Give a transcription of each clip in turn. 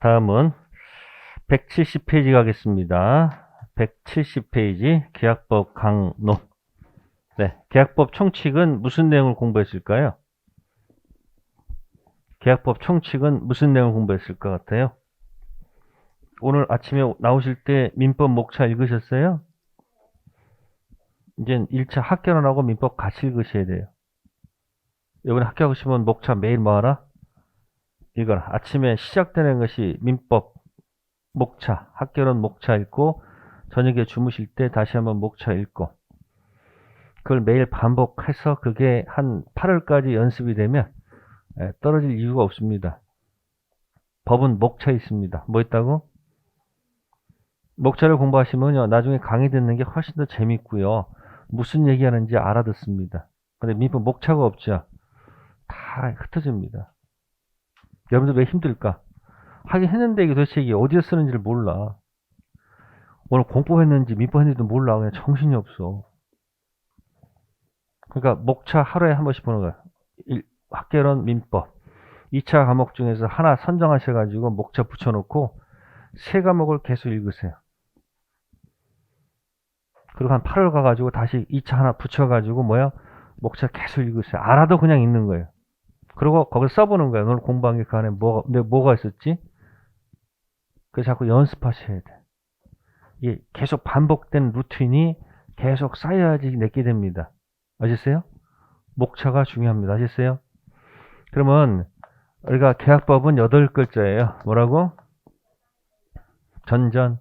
다음은 170페이지 가겠습니다. 170페이지 계약법 강론. 네, 계약법 총칙은 무슨 내용을 공부했을까요? 계약법 총칙은 무슨 내용을 공부했을 것 같아요? 오늘 아침에 나오실 때 민법 목차 읽으셨어요? 이제 1차 학개론하고 민법 같이 읽으셔야 돼요. 이번에 학교하고 싶으면 목차 매일 뭐하라? 이거라. 아침에 시작되는 것이 민법 목차, 학개론 목차 읽고 저녁에 주무실 때 다시 한번 목차 읽고 그걸 매일 반복해서 그게 한 8월까지 연습이 되면 떨어질 이유가 없습니다. 법은 목차 있습니다. 뭐 있다고? 목차를 공부하시면요, 나중에 강의 듣는 게 훨씬 더 재밌고요. 무슨 얘기하는지 알아듣습니다. 근데 민법 목차가 없죠. 다 흩어집니다. 여러분들 왜 힘들까? 하긴 했는데 이게 도대체 이게 어디에 쓰는지를 몰라. 오늘 공부했는지 민법했는지도 몰라. 그냥 정신이 없어. 그러니까 목차 하루에 한 번씩 보는 거야. 학개론 민법 2차 과목 중에서 하나 선정하셔가지고 목차 붙여놓고 세 과목을 계속 읽으세요. 그리고 한 8월 가가지고 다시 2차 하나 붙여가지고 뭐야? 목차 계속 읽으세요. 알아도 그냥 읽는 거예요. 그리고 거기서 써보는 거예요. 오늘 공부한 게 그 안에 뭐가 있었지? 그래서 자꾸 연습하셔야 돼. 이게 계속 반복된 루틴이 계속 쌓여야지 내게 됩니다. 아셨어요? 목차가 중요합니다. 아셨어요? 그러면 우리가 계약법은 8글자예요. 뭐라고? 전전,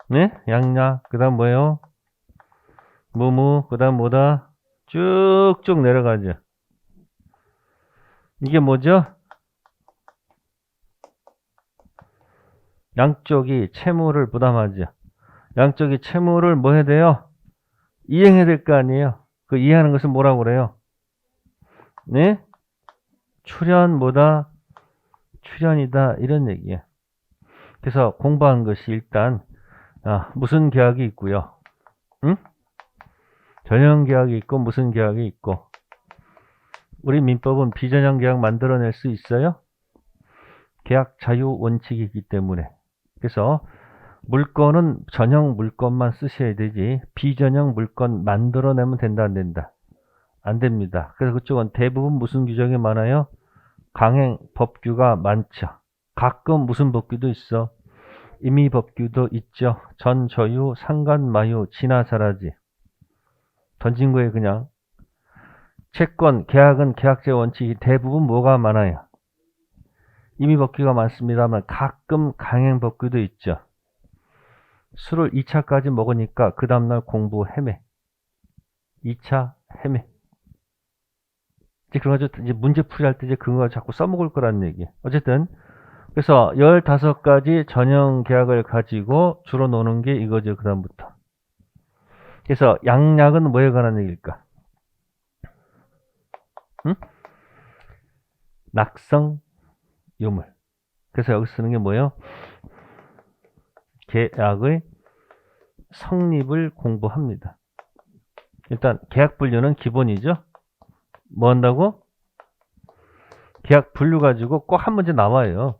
네? 양약, 그 다음 뭐예요? 무무, 그 다음 뭐다? 쭉쭉 내려가죠. 이게 뭐죠? 양쪽이 채무를 부담하죠. 양쪽이 채무를 뭐 해야 돼요? 이행해야 될 거 아니에요? 그 이해하는 것은 뭐라고 그래요? 네? 출연 뭐다? 출연이다. 이런 얘기예요. 그래서 공부한 것이 일단 무슨 계약이 있고요. 응? 전형 계약이 있고 무슨 계약이 있고 우리 민법은 비전형 계약 만들어낼 수 있어요? 계약 자유 원칙이기 때문에. 그래서 물건은 전형 물건만 쓰셔야 되지 비전형 물건 만들어내면 된다 안 된다? 안 됩니다. 그래서 그쪽은 대부분 무슨 규정이 많아요? 강행 법규가 많죠. 가끔 무슨 법규도 있어? 임의 법규도 있죠. 전저유, 상간마유, 진화사라지. 던진 거에 그냥 채권, 계약은 계약제 원칙이 대부분 뭐가 많아요? 임의 법규가 많습니다만 가끔 강행 법규도 있죠. 술을 2차까지 먹으니까 그 다음날 공부 헤매. 2차 헤매. 이제 그런 거 이제 문제 풀이할 때 이제 그거 자꾸 써먹을 거라는 얘기. 어쨌든 그래서 15가지 전형 계약을 가지고 주로 노는 게 이거죠. 그 다음부터. 그래서 양약은 뭐에 관한 얘기일까? 응? 낙성, 유물. 그래서 여기 쓰는 게 뭐예요? 계약의 성립을 공부합니다. 일단 계약 분류는 기본이죠. 뭐 한다고? 계약 분류 가지고 꼭 한 문제 나와요.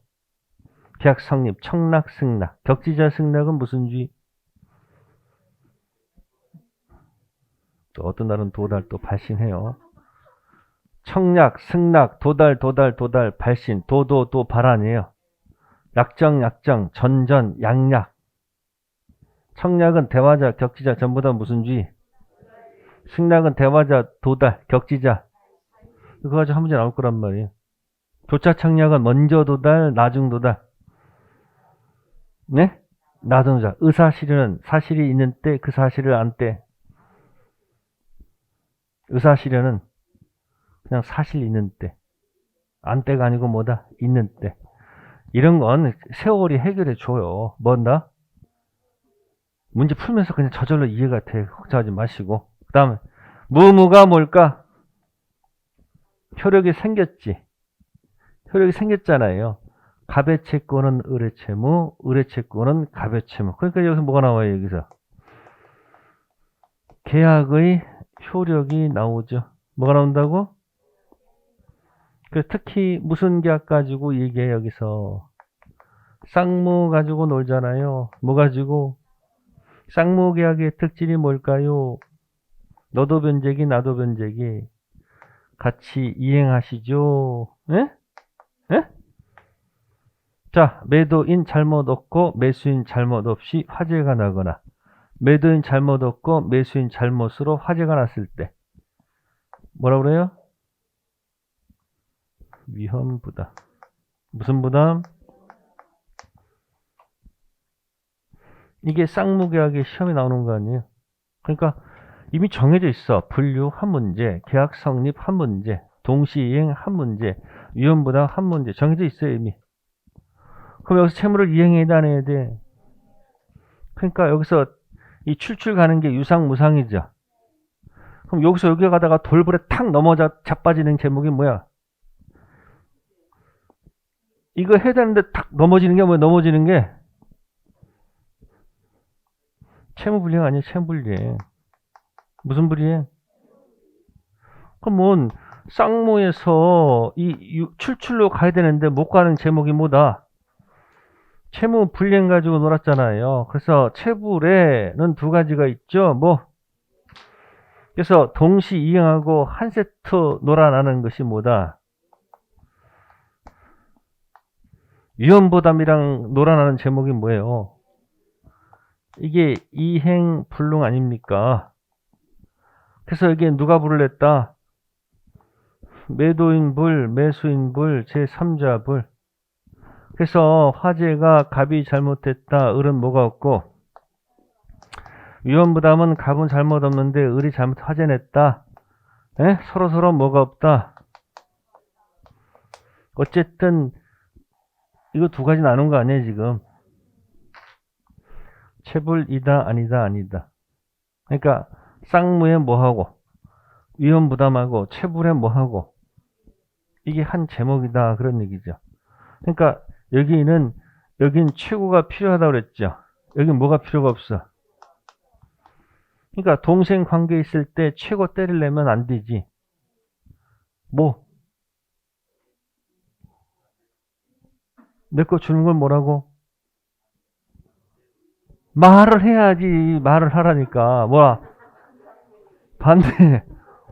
계약 성립, 청락, 승낙. 격지자 승낙은 무슨 주의? 또 어떤 날은 도달 또 발신해요. 청약, 승낙, 도달, 발신, 도 발안이에요. 약정, 전전, 양약. 청약은 대화자, 격지자 전부 다 무슨 주의? 승낙은 대화자, 도달, 격지자. 그거 가지고 한 문제 나올 거란 말이에요. 조차 청약은 먼저 도달, 나중 도달. 네? 나중 도달. 의사실현은 사실이 있는 때 그 사실을 안 때. 의사실현은 그냥 사실 있는 때. 안 때가 아니고 뭐다? 있는 때. 이런 건 세월이 해결해 줘요. 뭔다? 문제 풀면서 그냥 저절로 이해가 돼. 걱정하지 마시고. 그 다음에 무무가 뭘까? 효력이 생겼지. 효력이 생겼잖아요. 갑의 채권은 을의 채무, 을의 채권은 갑의 채무. 그러니까 여기서 뭐가 나와요? 여기서 계약의 효력이 나오죠. 뭐가 나온다고? 그 특히 무슨 계약 가지고 얘기해 여기서 쌍무 가지고 놀잖아요. 뭐 가지고? 쌍무 계약의 특징이 뭘까요? 너도 변제기 나도 변제기 같이 이행하시죠. 예? 예? 자, 매도인 잘못 없고 매수인 잘못 없이 화재가 나거나 매도인 잘못 없고 매수인 잘못으로 화재가 났을 때 뭐라 그래요? 위험 부담. 무슨 부담? 이게 쌍무계약의 시험에 나오는 거 아니에요? 그러니까 이미 정해져 있어. 분류 한 문제, 계약 성립 한 문제, 동시이행 한 문제, 위험 부담 한 문제 정해져 있어요 이미. 그럼 여기서 채무를 이행해야 돼, 안 해야 돼? 그러니까 여기서 이 출출 가는 게 유상무상이죠. 그럼 여기서 여기 가다가 돌불에 탁 자빠지는 제목이 뭐야? 이거 해야 되는데 탁 넘어지는 게 뭐야? 넘어지는 게 채무불이행 아니에요? 채무불이행. 무슨 불이행? 그럼 뭔 쌍무에서 이 출출로 가야 되는데 못 가는 제목이 뭐다? 채무 불이행 가지고 놀았잖아요. 그래서 채불에는 두 가지가 있죠. 뭐 그래서 동시 이행하고 한 세트 놀아나는 것이 뭐다? 위험부담이랑 놀아나는 제목이 뭐예요? 이게 이행 불능 아닙니까? 그래서 여기에 누가 불을 냈다? 매도인 불, 매수인 불, 제3자 불. 그래서 화재가 갑이 잘못됐다. 을은 뭐가 없고 위험부담은 갑은 잘못 없는데 을이 잘못 화재 냈다. 에? 서로 뭐가 없다. 어쨌든 이거 두 가지 나눈 거 아니에요 지금. 채불이다 아니다. 그러니까 쌍무에 뭐하고 위험부담하고 채불에 뭐하고 이게 한 제목이다 그런 얘기죠. 그러니까 여긴 최고가 필요하다고 그랬죠. 여긴 뭐가 필요가 없어. 그러니까 동생 관계 있을 때 최고 때리려면 안 되지. 뭐? 내 거 주는 걸 뭐라고? 말을 해야지. 말을 하라니까. 뭐야? 반대,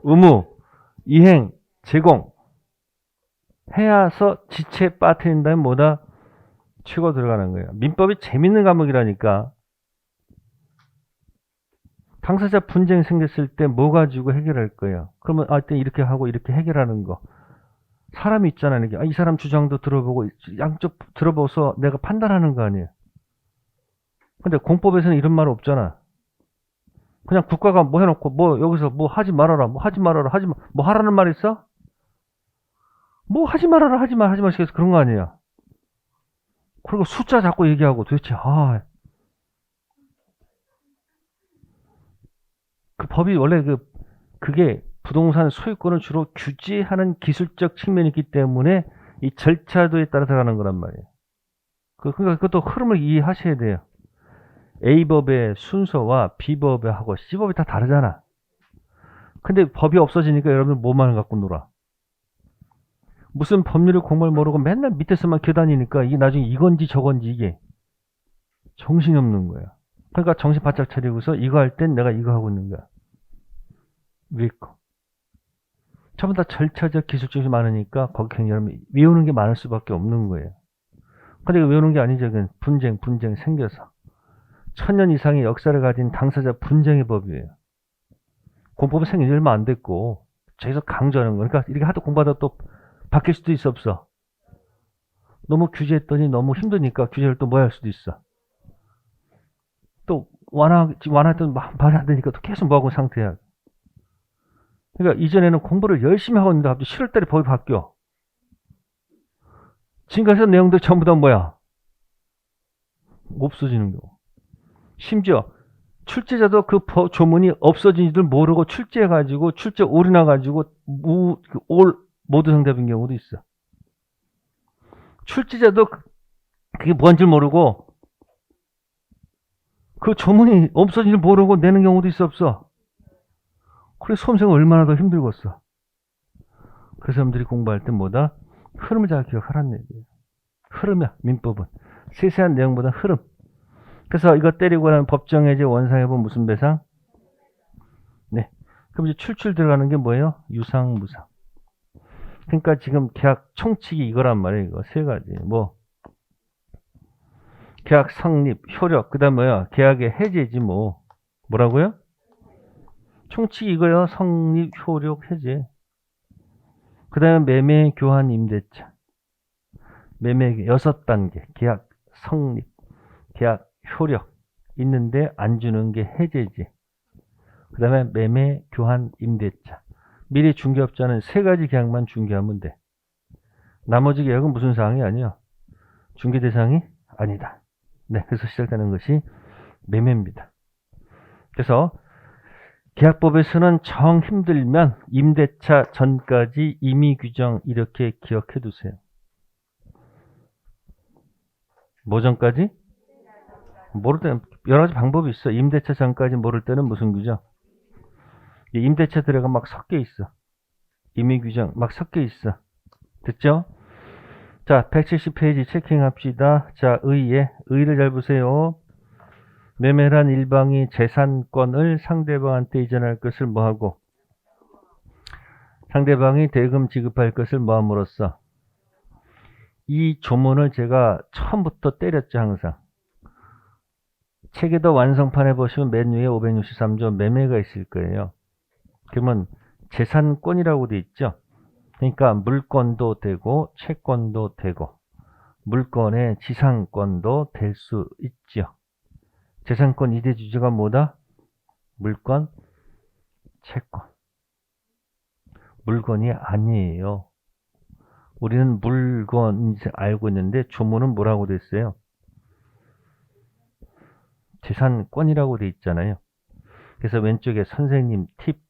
의무, 이행, 제공. 해야서 지체 빠뜨린다면 뭐다? 최고 들어가는 거예요. 민법이 재밌는 과목이라니까. 당사자 분쟁 생겼을 때 뭐 가지고 해결할 거예요? 그러면 일단 이렇게 하고 이렇게 해결하는 거. 사람이 있잖아요. 이게. 이 사람 주장도 들어보고 양쪽 들어보서 내가 판단하는 거 아니에요. 근데 공법에서는 이런 말 없잖아. 그냥 국가가 뭐 해놓고 뭐 여기서 뭐 하지 말아라 뭐 하라는 말 있어? 뭐 하지 말아라 하지 마 시켜서 그런 거 아니에요. 그리고 숫자 자꾸 얘기하고 도대체 그 법이 원래 그게 부동산 소유권을 주로 규제하는 기술적 측면이 있기 때문에 이 절차도에 따라 들어가는 거란 말이에요. 그러니까 그것도 흐름을 이해하셔야 돼요. A법의 순서와 B법하고 C법이 다 다르잖아. 근데 법이 없어지니까 여러분들 뭐만 갖고 놀아. 무슨 법률을 공부를 모르고 맨날 밑에서만 기어다니니까 이게 나중에 이건지 저건지 이게 정신이 없는 거야. 그러니까 정신 바짝 차리고서 이거 할 땐 내가 이거 하고 있는 거야. 위에 거. 전부 다 절차적 기술적이 많으니까 거기 여러분 외우는 게 많을 수밖에 없는 거예요. 근데 외우는 게 아니죠. 분쟁 생겨서. 1000년 이상의 역사를 가진 당사자 분쟁의 법이에요. 공법은 생긴 지 얼마 안 됐고 계속 강조하는 거. 그러니까 이렇게 하도 공부하다 또 바뀔 수도 있어 없어? 너무 규제했더니 너무 힘드니까 규제를 또 뭐 할 수도 있어. 또 완화했더니 말이 안 되니까 또 계속 뭐하고 상태야. 그러니까 이전에는 공부를 열심히 하고 있는데 갑자기 7월달에 법이 바뀌어. 지금까지 내용들 전부 다 뭐야? 없어지는 거. 심지어 출제자도 그 조문이 없어진 줄 모르고 출제해가지고 출제 올인해가지고 모두 정답인 경우도 있어. 출제자도 그게 뭔지 모르고 그 조문이 없어진 줄 모르고 내는 경우도 있어 없어? 그래 수험생은 얼마나 더 힘들겠어. 그 사람들이 공부할 때 뭐다? 흐름을 잘 기억하라는 얘기예요. 흐름이야, 민법은. 세세한 내용보다 흐름. 그래서 이거 때리고 나면 법정해제 원상해본 무슨 배상? 네. 그럼 이제 출출 들어가는 게 뭐예요? 유상, 무상. 그러니까 지금 계약 총칙이 이거란 말이에요. 이거 세 가지. 뭐 계약 성립, 효력, 그 다음 뭐야? 계약의 해제지 뭐. 뭐라고요? 총칙이 이거요. 성립, 효력, 해제. 그 다음에 매매, 교환, 임대차. 매매 6단계. 계약 성립, 계약 효력 있는데 안 주는 게 해제지. 그 다음에 매매, 교환, 임대차. 미리 중개업자는 3가지 계약만 중개하면 돼. 나머지 계약은 무슨 사항이 아니야? 중개 대상이 아니다. 네, 그래서 시작되는 것이 매매입니다. 그래서 계약법에서는 정 힘들면 임대차 전까지 임의 규정 이렇게 기억해 두세요. 뭐 전까지? 모를 때는 여러 가지 방법이 있어. 임대차 전까지 모를 때는 무슨 규정? 임대차 들어가 막 섞여 있어. 임의 규정 막 섞여 있어. 됐죠? 자, 170페이지 체킹합시다. 자, 의를 잘 보세요. 매매란 일방이 재산권을 상대방한테 이전할 것을 뭐하고 상대방이 대금 지급할 것을 뭐함으로써 이 조문을 제가 처음부터 때렸죠. 항상 책에도 완성판에 보시면 맨 위에 563조 매매가 있을 거예요. 그러면 재산권이라고 돼 있죠. 그러니까 물권도 되고 채권도 되고 물권의 지상권도 될 수 있죠. 재산권 이대 주제가 뭐다? 물권, 채권. 물건이 아니에요. 우리는 물건 알고 있는데 조문은 뭐라고 돼 있어요? 재산권이라고 돼 있잖아요. 그래서 왼쪽에 선생님 팁.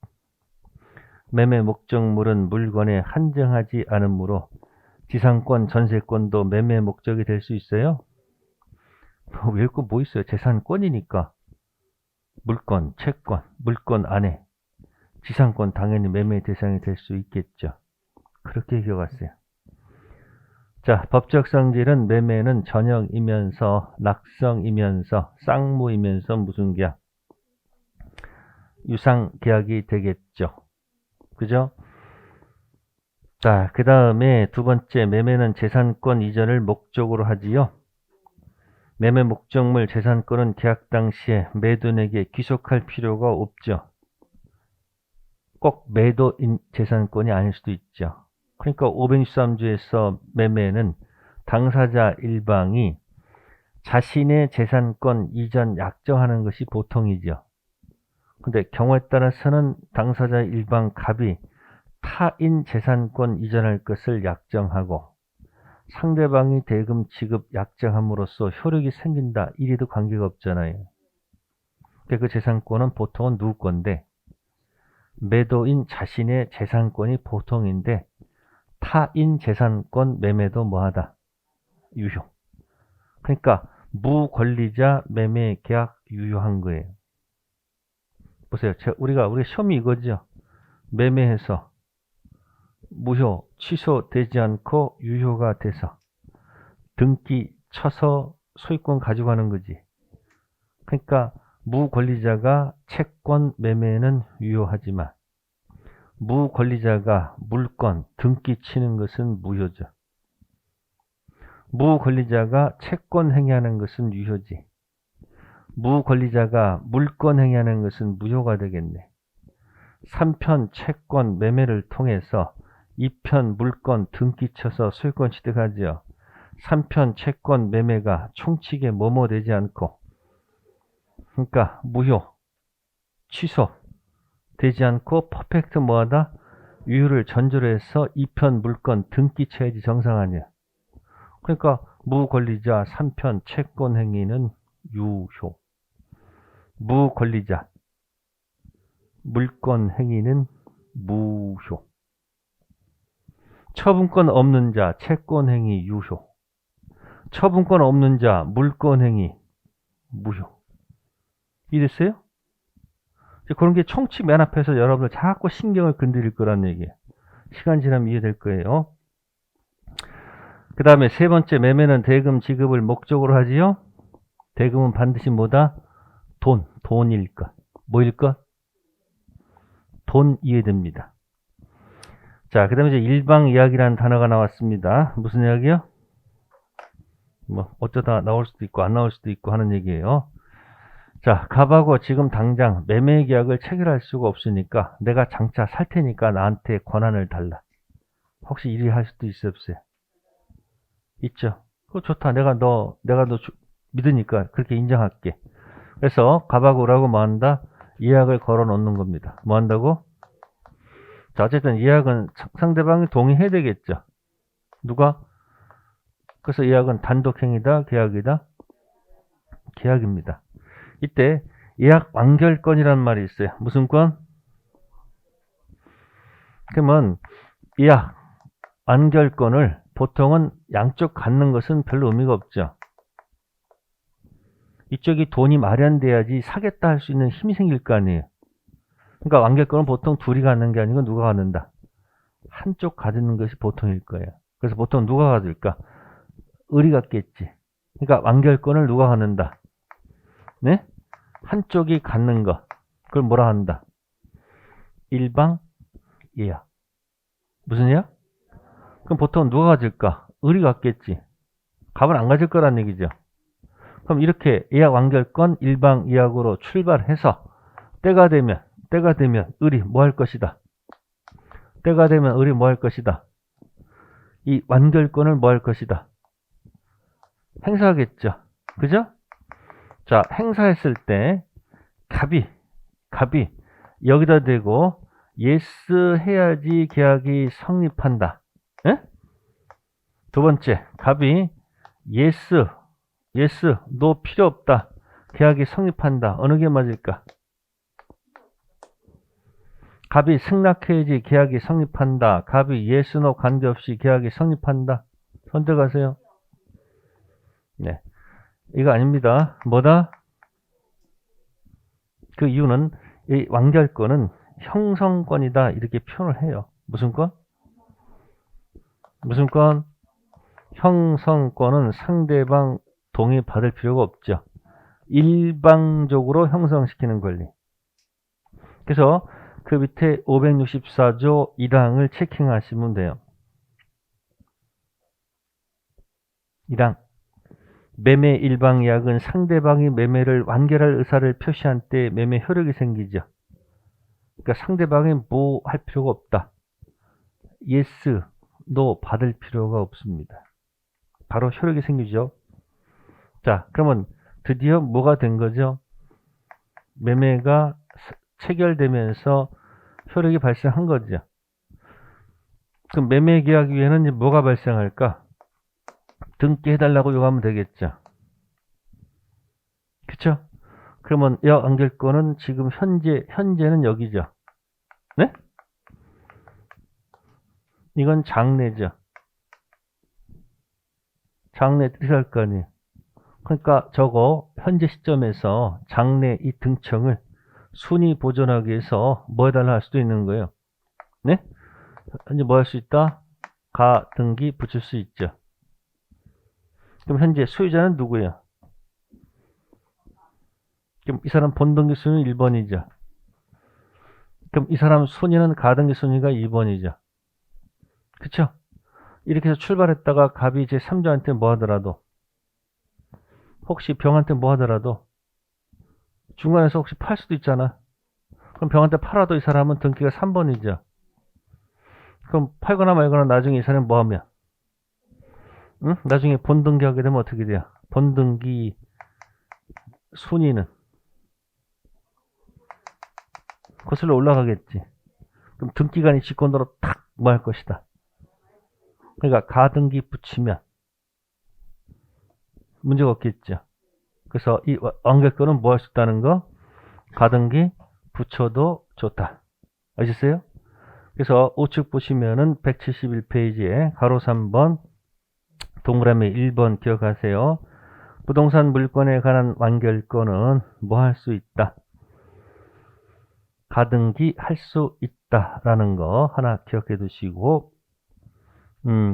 매매 목적물은 물건에 한정하지 않으므로 지상권, 전세권도 매매 목적이 될 수 있어요? 왜 그 뭐 있어요? 재산권이니까. 물건, 채권, 물건 안에 지상권 당연히 매매 대상이 될 수 있겠죠. 그렇게 기억하세요. 자, 법적 성질은 매매는 전형이면서 낙성이면서 쌍무이면서 무슨 계약? 유상 계약이 되겠죠. 그죠? 자, 그 다음에 두 번째 매매는 재산권 이전을 목적으로 하지요. 매매 목적물 재산권은 계약 당시에 매도인에게 귀속할 필요가 없죠. 꼭 매도인 재산권이 아닐 수도 있죠. 그러니까 563조에서 매매는 당사자 일방이 자신의 재산권 이전 약정하는 것이 보통이죠. 근데 경우에 따라서는 당사자 일방 갑이 타인 재산권 이전할 것을 약정하고 상대방이 대금 지급 약정함으로써 효력이 생긴다. 이래도 관계가 없잖아요. 그 재산권은 보통은 누구 건데 매도인 자신의 재산권이 보통인데 타인 재산권 매매도 뭐하다? 유효. 그러니까 무권리자 매매 계약 유효한 거예요. 보세요. 우리 시험이 이거죠. 매매해서 무효, 취소되지 않고 유효가 돼서 등기 쳐서 소유권 가져가는 거지. 그러니까 무권리자가 채권 매매는 유효하지만 무권리자가 물권 등기 치는 것은 무효죠. 무권리자가 채권 행위하는 것은 유효지. 무권리자가 물권 행위하는 것은 무효가 되겠네. 3편 채권 매매를 통해서 2편 물권 등기 쳐서 소유권 취득하죠. 3편 채권 매매가 총칙에 뭐뭐 되지 않고 그러니까 무효, 취소 되지 않고 퍼펙트 뭐하다? 유효를 전제로 해서 2편 물권 등기 쳐야지 정상 아니야. 그러니까 무권리자 3편 채권 행위는 유효. 무권리자 물권 행위는 무효. 처분권 없는 자 채권 행위 유효. 처분권 없는 자 물권 행위 무효. 이랬어요? 그런 게 총칙 맨 앞에서 여러분들 자꾸 신경을 건드릴 거란 얘기예요. 시간 지나면 이해될 거예요. 그 다음에 세 번째, 매매는 대금 지급을 목적으로 하지요. 대금은 반드시 뭐다? 돈일 것. 뭐일 것? 돈 이해됩니다. 자, 그 다음에 이제 일방 이야기라는 단어가 나왔습니다. 무슨 이야기요? 뭐 어쩌다 나올 수도 있고 안 나올 수도 있고 하는 얘기예요. 자, 갑하고 지금 당장 매매 계약을 체결할 수가 없으니까 내가 장차 살 테니까 나한테 권한을 달라. 혹시 이리 할 수도 있어요, 없어요? 있죠. 그거 좋다. 내가 너 믿으니까 그렇게 인정할게. 그래서 갑하고 을하고 뭐 한다? 예약을 걸어 놓는 겁니다. 뭐 한다고? 자, 어쨌든 예약은 상대방이 동의해야 되겠죠. 누가? 그래서 예약은 단독행위다, 계약이다? 계약입니다. 이때 예약 완결권이란 말이 있어요. 무슨 권? 그러면 예약 완결권을 보통은 양쪽 갖는 것은 별로 의미가 없죠. 이쪽이 돈이 마련돼야지 사겠다 할 수 있는 힘이 생길 거 아니에요. 그러니까 완결권은 보통 둘이 갖는 게 아니고 누가 갖는다? 한쪽 가지는 것이 보통일 거예요. 그래서 보통 누가 가질까? 을이 갖겠지. 그러니까 완결권을 누가 갖는다? 네? 한쪽이 갖는 거. 그걸 뭐라 한다? 일방 예약. 무슨 예약? 그럼 보통 누가 가질까? 을이 갖겠지. 갑은 안 가질 거란 얘기죠. 그럼 이렇게 예약 완결권 일방 예약으로 출발해서 때가 되면 을이 뭐 할 것이다? 때가 되면 을이 뭐 할 것이다? 이 완결권을 뭐 할 것이다? 행사하겠죠. 그죠? 자, 행사했을 때 갑이 여기다 대고 예스 해야지 계약이 성립한다. 에? 두 번째, 갑이 예스 너 필요 없다. 계약이 성립한다. 어느 게 맞을까? 갑이 승낙해야지 계약이 성립한다. 갑이 예스 노 관계없이 계약이 성립한다. 선택하세요. 네, 이거 아닙니다. 뭐다? 그 이유는 이 완결권은 형성권이다 이렇게 표현을 해요. 무슨 권? 무슨 권? 형성권은 상대방 동의 받을 필요가 없죠. 일방적으로 형성시키는 권리. 그래서 그 밑에 564조 1항을 체킹하시면 돼요. 1항. 매매 일방 예약은 상대방이 매매를 완결할 의사를 표시한 때 매매 효력이 생기죠. 그러니까 상대방이 뭐 할 필요가 없다. 예스, 노 받을 필요가 없습니다. 바로 효력이 생기죠. 자, 그러면 드디어 뭐가 된 거죠? 매매가 체결되면서 효력이 발생한 거죠. 그럼 매매 계약 위에는 뭐가 발생할까? 등기해달라고 요구하면 되겠죠. 그쵸? 그러면 완결권은 지금 현재는 여기죠. 네? 이건 장래죠. 장래 들어갈 거 아니에요. 그러니까 저거 현재 시점에서 장래 이 등청을 순위 보존하기 위해서 뭐 해달라 할 수도 있는 거예요. 네? 현재 뭐 할 수 있다? 가, 등기 붙일 수 있죠. 그럼 현재 소유자는 누구예요? 그럼 이 사람 본등기 순위 1번이죠. 그럼 이 사람 순위는 가등기 순위가 2번이죠. 그쵸? 이렇게 해서 출발했다가 갑이 이제 3조한테 뭐 하더라도 혹시 병한테 뭐 하더라도 중간에서 혹시 팔 수도 있잖아. 그럼 병한테 팔아도 이 사람은 등기가 3번이죠. 그럼 팔거나 말거나 나중에 이 사람이 뭐 하면? 응? 나중에 본등기 하게 되면 어떻게 돼요? 본등기 순위는 거슬러 올라가겠지. 그럼 등기관이 직권으로 탁 뭐 할 것이다. 그러니까 가등기 붙이면 문제가 없겠죠. 그래서 이 완결권은 뭐 할 수 있다는 거? 가등기 붙여도 좋다. 아셨어요? 그래서 우측 보시면은 171페이지에 가로 3번 동그라미 1번 기억하세요. 부동산 물건에 관한 완결권은 뭐 할 수 있다? 가등기 할 수 있다라는 거 하나 기억해 두시고,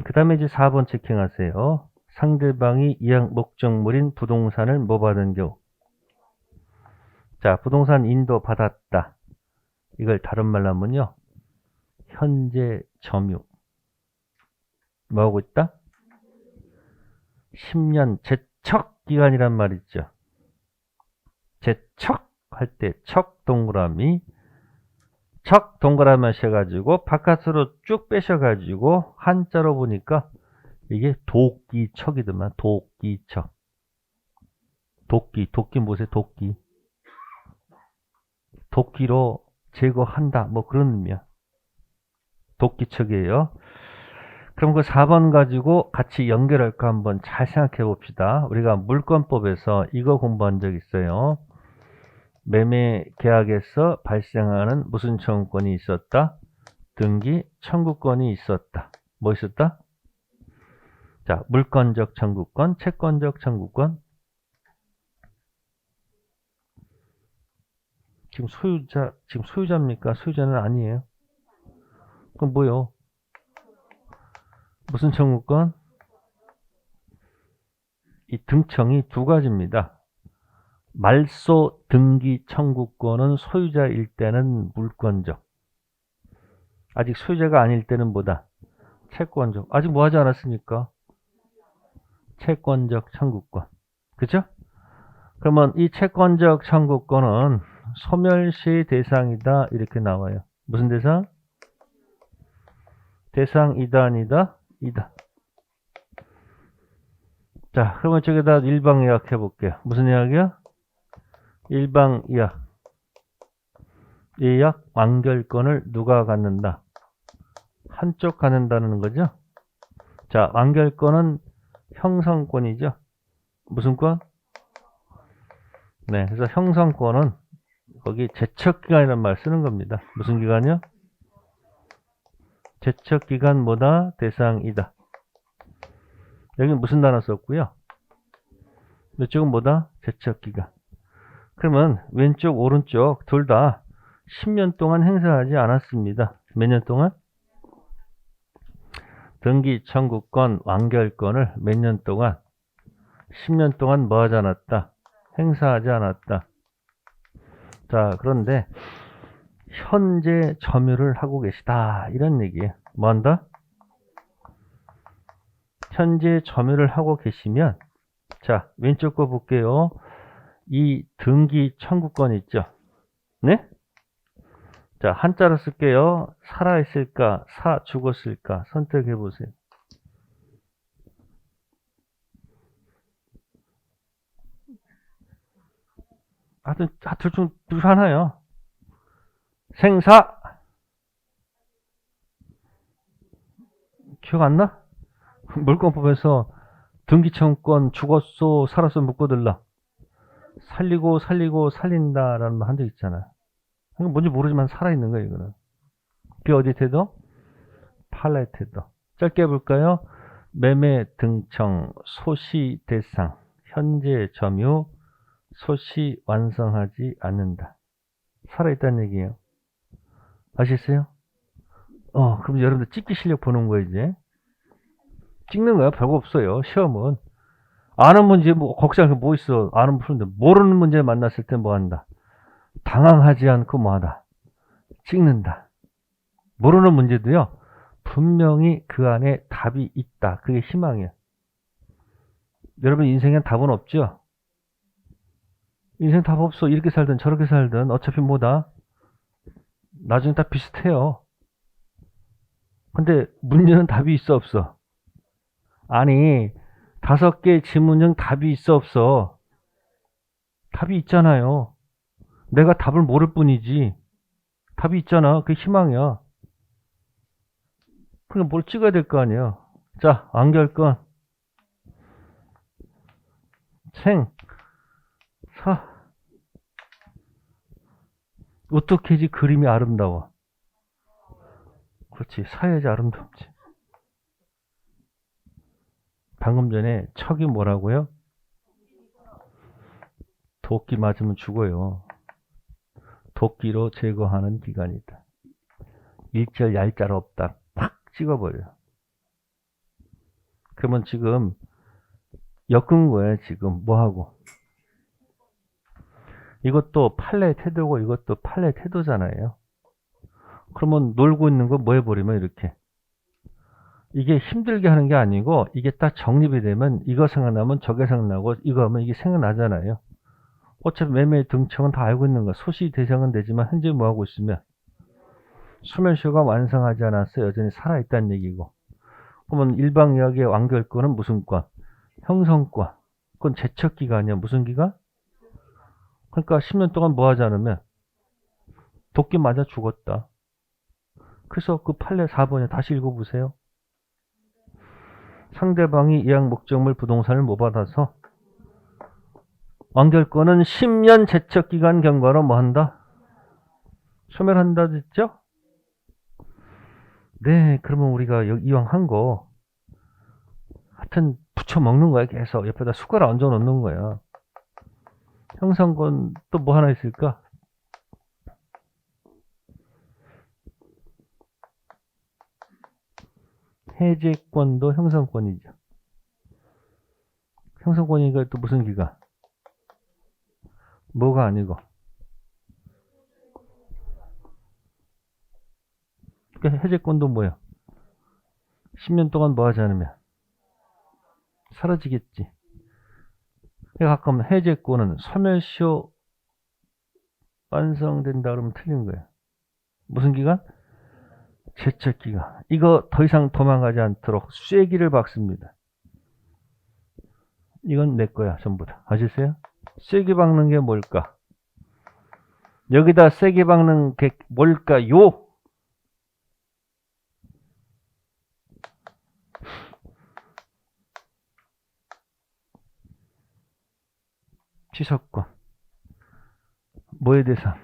그 다음에 이제 4번 체킹하세요. 상대방이 이양 목적물인 부동산을 뭐 받은 경우. 자, 부동산 인도 받았다. 이걸 다른 말로 하면요. 현재 점유. 뭐 하고 있다? 10년 제척 기간이란 말 있죠. 제척 할 때 척 동그라미. 척 동그라미 하셔가지고 바깥으로 쭉 빼셔가지고 한자로 보니까 이게 도끼척이더만. 도끼척. 도끼 뭐세요? 도끼로 제거한다 뭐 그런 의미야. 도끼척이에요. 그럼 그 4번 가지고 같이 연결할까 한번 잘 생각해 봅시다. 우리가 물권법에서 이거 공부한 적 있어요. 매매 계약에서 발생하는 무슨 청구권이 있었다? 등기 청구권이 있었다. 뭐 있었다? 자, 물권적 청구권, 채권적 청구권. 지금 소유자입니까? 소유자는 아니에요. 그럼 뭐요? 무슨 청구권? 이 등청이 두 가지입니다. 말소 등기 청구권은 소유자일 때는 물권적. 아직 소유자가 아닐 때는 뭐다? 채권적. 아직 뭐 하지 않았으니까? 채권적 청구권. 그죠? 그러면 이 채권적 청구권은 소멸시 대상이다. 이렇게 나와요. 무슨 대상? 대상이다, 아니다? 이다. 자, 그러면 저기다 일방이약 해볼게요. 무슨 이야기야? 일방이약. 예약 완결권을 누가 갖는다? 한쪽 갖는다는 거죠? 자, 완결권은 형성권이죠? 무슨 권? 네, 그래서 형성권은 거기 제척기간이라는 말 쓰는 겁니다. 무슨 기간이요? 제척기간 뭐다? 대상이다. 여기 무슨 단어 썼고요? 이쪽은 뭐다? 제척기간. 그러면 왼쪽 오른쪽 둘 다 10년 동안 행사하지 않았습니다. 몇 년 동안? 등기 청구권 완결권을 몇 년 동안? 10년 동안 뭐 하지 않았다? 행사하지 않았다. 자, 그런데 현재 점유를 하고 계시다 이런 얘기예요. 뭐 한다? 현재 점유를 하고 계시면, 자, 왼쪽 거 볼게요. 이 등기 청구권 있죠? 네? 자, 한자로 쓸게요. 살아있을까? 죽었을까? 선택해 보세요. 하여튼 둘 하나요. 생사. 기억 안 나? 물권법에서 등기청구권 죽었소 살았소 묶어들라. 살리고 살린다라는 말 한 적 있잖아. 이건 뭔지 모르지만 살아있는 거예요. 이거는. 그게 어디 태도? 판례 태도. 짧게 해볼까요? 매매 등청 소시 대상 현재 점유 소시 완성하지 않는다. 살아있다는 얘기예요. 아시겠어요? 그럼 여러분들 찍기 실력 보는 거예요, 이제. 찍는 거야. 별거 없어요. 시험은. 아는 문제, 걱정할 게 뭐 있어. 아는 푸는데. 모르는 문제 만났을 때 뭐 한다. 당황하지 않고 뭐 하다. 찍는다. 모르는 문제도요. 분명히 그 안에 답이 있다. 그게 희망이에요. 여러분 인생엔 답은 없죠? 인생 답 없어. 이렇게 살든 저렇게 살든 어차피 뭐다. 나중에 다 비슷해요. 근데 문제는 답이 있어 없어? 아니 5개 지문 중 답이 있어 없어? 답이 있잖아요. 내가 답을 모를 뿐이지. 답이 있잖아. 그게 희망이야. 그럼 뭘 찍어야 될 거 아니에요. 자, 완결권 생 사. 어떻게 해야지 그림이 아름다워? 그렇지. 사야지 아름답지. 방금 전에 척이 뭐라고요? 도끼 맞으면 죽어요. 도끼로 제거하는 기간이다. 일절 얄짤 없다. 팍 찍어버려. 그러면 지금 엮은 거예요. 지금 뭐하고. 이것도 판례 태도고 이것도 판례 태도잖아요. 그러면 놀고 있는 거 뭐 해버리면 이렇게. 이게 힘들게 하는 게 아니고 이게 딱 정립이 되면 이거 생각나면 저게 생각나고 이거 하면 이게 생각나잖아요. 어차피 매매 등청은 다 알고 있는 거야. 소시 대상은 되지만 현재 뭐 하고 있으면 소멸시효가 완성하지 않았어. 여전히 살아있다는 얘기고. 그러면 일방약의 완결권은 무슨 권? 형성권. 그건 제척기간이야. 무슨 기간? 그러니까 10년 동안 뭐 하지 않으면 도끼 맞아 죽었다. 그래서 그 판례 4번에 다시 읽어보세요. 상대방이 이양 목적물 부동산을 못 받아서 완결권은 10년 제척기간 경과로 뭐 한다? 소멸한다 됐죠? 네, 그러면 우리가 이왕 한 거 하여튼 붙여 먹는 거야. 계속 옆에다 숟가락 얹어 놓는 거야. 형성권 또 뭐 하나 있을까? 해제권도 형성권이죠. 형성권이니까 또 무슨 기간? 뭐가 아니고. 그러니까 해제권도 뭐야? 10년 동안 뭐 하지 않으면 사라지겠지. 그러니까 가끔 해제권은 소멸시효 완성된다 그러면 틀린 거야. 무슨 기간? 제척기간. 이거 더 이상 도망가지 않도록 쐐기를 박습니다. 이건 내 거야 전부 다. 아셨어요? 쐐기 박는 게 뭘까? 여기다 쐐기 박는 게 뭘까요? 취소권. 뭐에 대해서?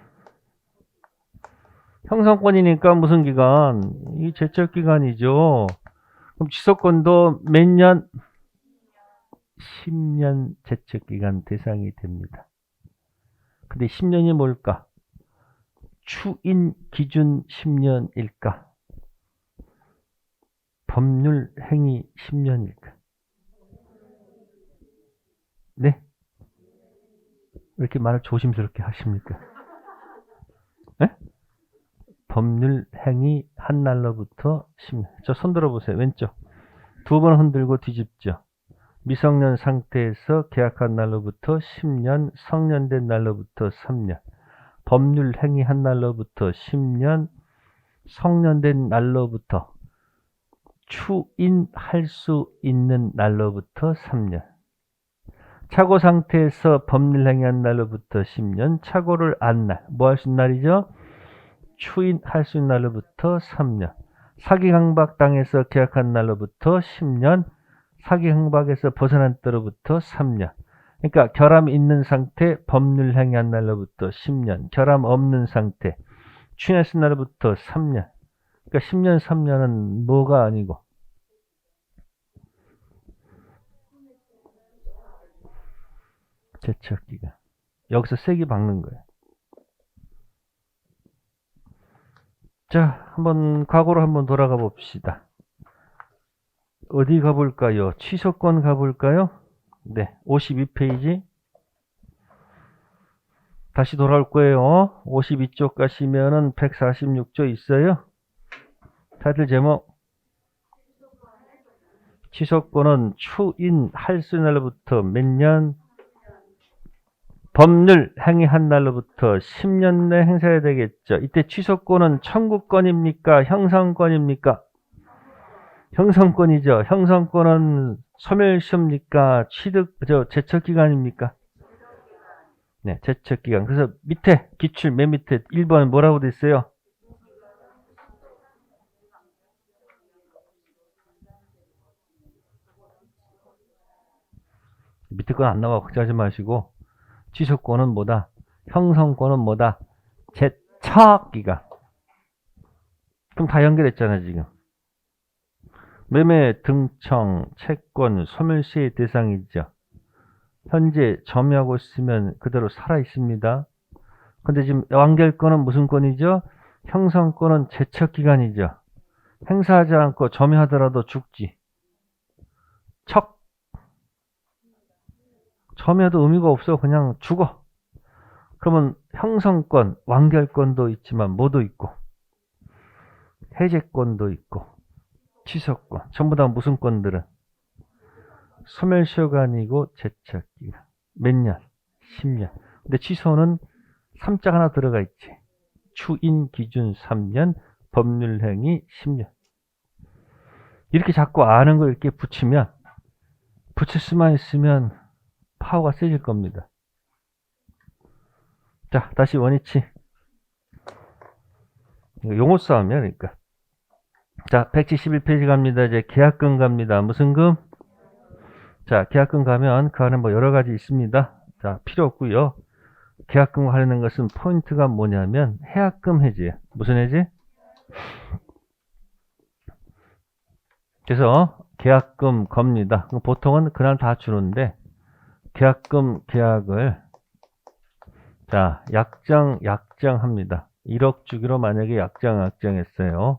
형성권이니까 무슨 기간? 이 제척기간이죠. 그럼 취소권도 몇 년? 10년 제척기간 대상이 됩니다. 근데 10년이 뭘까? 추인 기준 10년일까? 법률 행위 10년일까? 네? 왜 이렇게 말을 조심스럽게 하십니까? 네? 법률 행위 한 날로부터 10년. 저 손 들어보세요. 왼쪽. 두 번 흔들고 뒤집죠. 미성년 상태에서 계약한 날로부터 10년, 성년된 날로부터 3년. 법률 행위한 날로부터 10년, 성년된 날로부터 추인할 수 있는 날로부터 3년. 착오 상태에서 법률 행위한 날로부터 10년, 착오를 안 날, 뭐 할 수 있는 날이죠? 추인할 수 있는 날로부터 3년. 사기 강박 당해서 계약한 날로부터 10년, 사기 강박에서 벗어난 때로부터 3년. 그러니까 결함 있는 상태, 법률 행위한 날로부터 10년, 결함 없는 상태, 추인할 수 있는 날로부터 3년. 그러니까 10년, 3년은 뭐가 아니고 제척기간. 여기서 세게 박는 거예요. 자, 한번 과거로 한번 돌아가 봅시다. 어디 가볼까요? 취소권 가볼까요? 네, 52페이지. 다시 돌아올 거예요. 52쪽 가시면은 146조 있어요. 타이틀 제목. 취소권은 추인할 수 있는 날로부터 몇 년? 법률 행위한 날로부터 10년 내 행사해야 되겠죠. 이때 취소권은 청구권입니까? 형성권입니까? 형성권이죠. 형성권은 소멸시효입니까? 제척기간입니까? 네, 제척기간. 그래서 밑에 기출 맨 밑에 1번 뭐라고 돼 있어요? 밑에 건 안 나와. 걱정하지 마시고. 취소권은 뭐다? 형성권은 뭐다? 제척기간. 그럼 다 연결했잖아 지금. 매매, 등청, 채권, 소멸시의 대상이죠. 현재 점유하고 있으면 그대로 살아 있습니다. 근데 지금 완결권은 무슨 권이죠? 형성권은 제척기간이죠. 행사하지 않고 점유하더라도 죽지. 척. 점유해도 의미가 없어. 그냥 죽어. 그러면 형성권, 완결권도 있지만 뭐도 있고 해제권도 있고 취소권. 전부 다 무슨 권들은? 소멸시효가 제척기간. 몇 년? 10년. 근데 취소는 3자 하나 들어가 있지. 추인 기준 3년, 법률행위 10년. 이렇게 자꾸 아는 걸 이렇게 붙이면, 붙일 수만 있으면 파워가 세질 겁니다. 자, 다시 원위치. 용어 싸움이야, 그러니까. 자, 171페이지 갑니다. 이제 계약금 갑니다. 무슨 금? 자, 계약금 가면 그 안에 뭐 여러 가지 있습니다. 자, 필요 없고요. 계약금 하려는 것은 포인트가 뭐냐면 해약금 해지. 무슨 해지? 그래서 계약금 겁니다. 보통은 그날 다 주는데 계약금 계약을 자 약정합니다. 1억 주기로 만약에 약정했어요.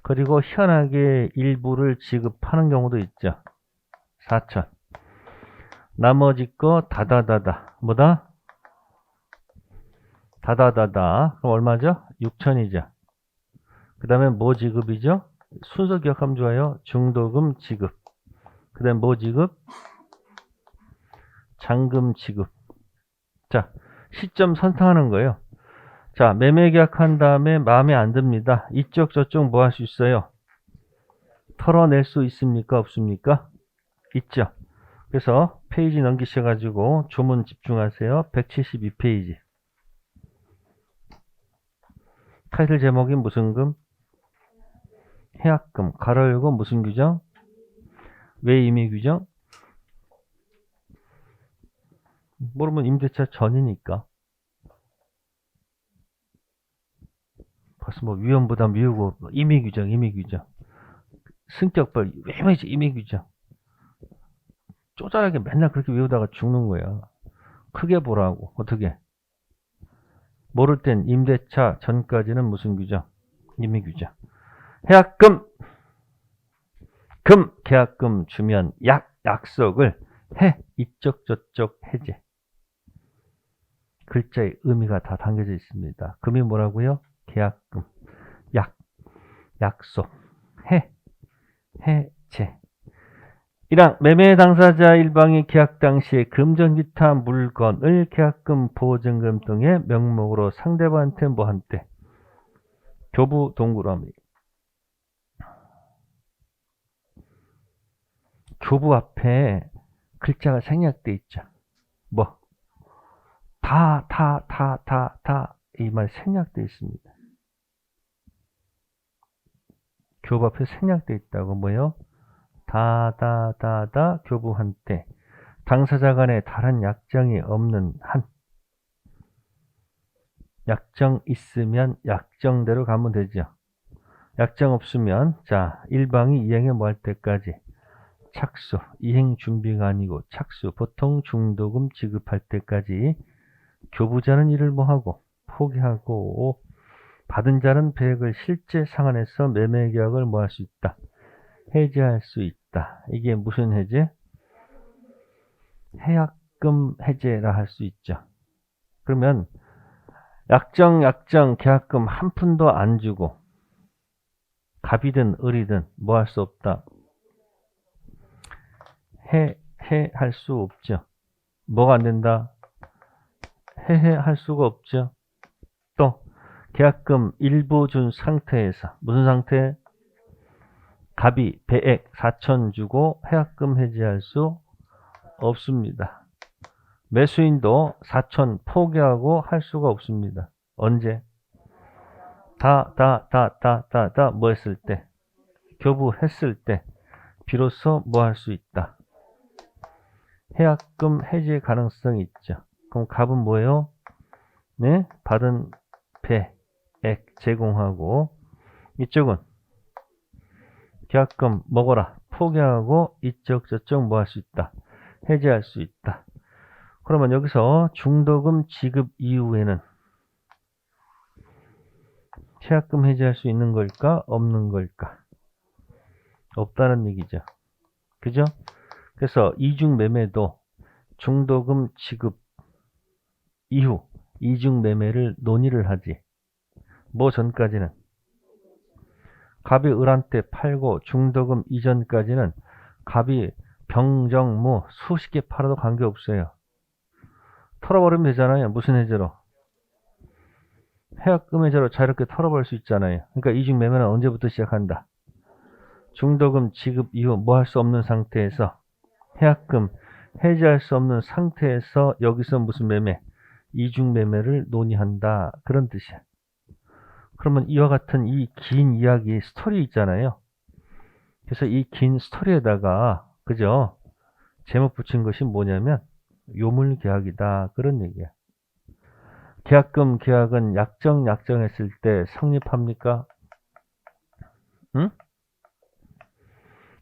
그리고 현하게 일부를 지급하는 경우도 있죠. 4천. 나머지 거 다다다다. 뭐다? 다다다다. 그럼 얼마죠? 6천이죠. 그 다음에 뭐 지급이죠? 순서 기억하면 좋아요. 중도금 지급. 그 다음에 뭐 지급? 잔금 지급. 자, 시점 선택하는 거예요. 자, 매매 계약한 다음에 마음에 안 듭니다. 이쪽 저쪽 뭐 할 수 있어요? 털어낼 수 있습니까? 없습니까? 있죠. 그래서 페이지 넘기셔가지고 조문 집중하세요. 172페이지. 타이틀 제목이 무슨 금? 해약금. 가로 열고 무슨 규정? 왜 임의 규정? 모르면 임대차 전이니까. 벌써 뭐 위험부담 미우고 임의 규정. 승격벌 왜 임의 규정. 쪼잘하게 맨날 그렇게 외우다가 죽는 거야. 크게 보라고. 어떻게? 모를 땐 임대차 전까지는 무슨 규정? 임의 규정. 해약금. 금. 계약금 주면 약속을 해. 이쪽 저쪽 해제. 글자의 의미가 다 담겨져 있습니다. 금이 뭐라고요? 계약금. 약속. 해제. 1항 매매 당사자 일방이 계약 당시에 금전 기타 물건을 계약금, 보증금 등의 명목으로 상대방한테 뭐 한때? 교부 동그라미. 교부 앞에 글자가 생략돼 있죠. 뭐? 이 말 생략돼 있습니다. 교부 앞에 생략돼 있다고 뭐요? 교부한테 당사자 간에 다른 약정이 없는 한 약정 있으면 약정대로 가면 되죠. 약정 없으면 자 일방이 이행에 뭐 할 때까지 착수, 이행 준비가 아니고 착수, 보통 중도금 지급할 때까지 교부자는 이를 뭐 하고 포기하고 받은 자는 배액을 실제 상환해서 매매 계약을 뭐 할 수 있다. 해제할 수 있다. 이게 무슨 해제? 해약금 해제라 할 수 있죠. 그러면 약정, 계약금 한 푼도 안 주고 갑이든 을이든 뭐 할 수 없다. 할 수 없죠. 뭐가 안 된다? 할 수가 없죠. 또 계약금 일부 준 상태에서 무슨 상태? 갑이 배액 4천 주고 해약금 해지할 수 없습니다. 매수인도 4천 포기하고 할 수가 없습니다. 언제? 뭐 했을 때? 교부했을 때 비로소 뭐 할 수 있다. 해약금 해지 가능성이 있죠. 그럼 갑은 뭐예요? 네, 받은 배액 제공하고 이쪽은 계약금 먹어라 포기하고 이쪽 저쪽 뭐 할 수 있다. 해지할 수 있다. 그러면 여기서 중도금 지급 이후에는 계약금 해지할 수 있는 걸까? 없는 걸까? 없다는 얘기죠. 그죠? 그래서 이중 매매도 중도금 지급 이후 이중 매매를 논의를 하지. 뭐 전까지는 갑이 을한테 팔고 중도금 이전까지는 갑이 병정무 수십 개 팔아도 관계없어요. 털어버리면 되잖아요. 무슨 해제로? 해약금 해제로 자유롭게 털어버릴 수 있잖아요. 그러니까 이중 매매는 언제부터 시작한다? 중도금 지급 이후 뭐 할 수 없는 상태에서 해약금 해지할 수 없는 상태에서 여기서 무슨 매매? 이중 매매를 논의한다. 그런 뜻이야. 그러면 이와 같은 이 긴 이야기 스토리 있잖아요. 그래서 이 긴 스토리에다가 그죠? 제목 붙인 것이 뭐냐면 요물계약이다. 그런 얘기야. 계약금 계약은 약정했을 때 성립합니까? 응?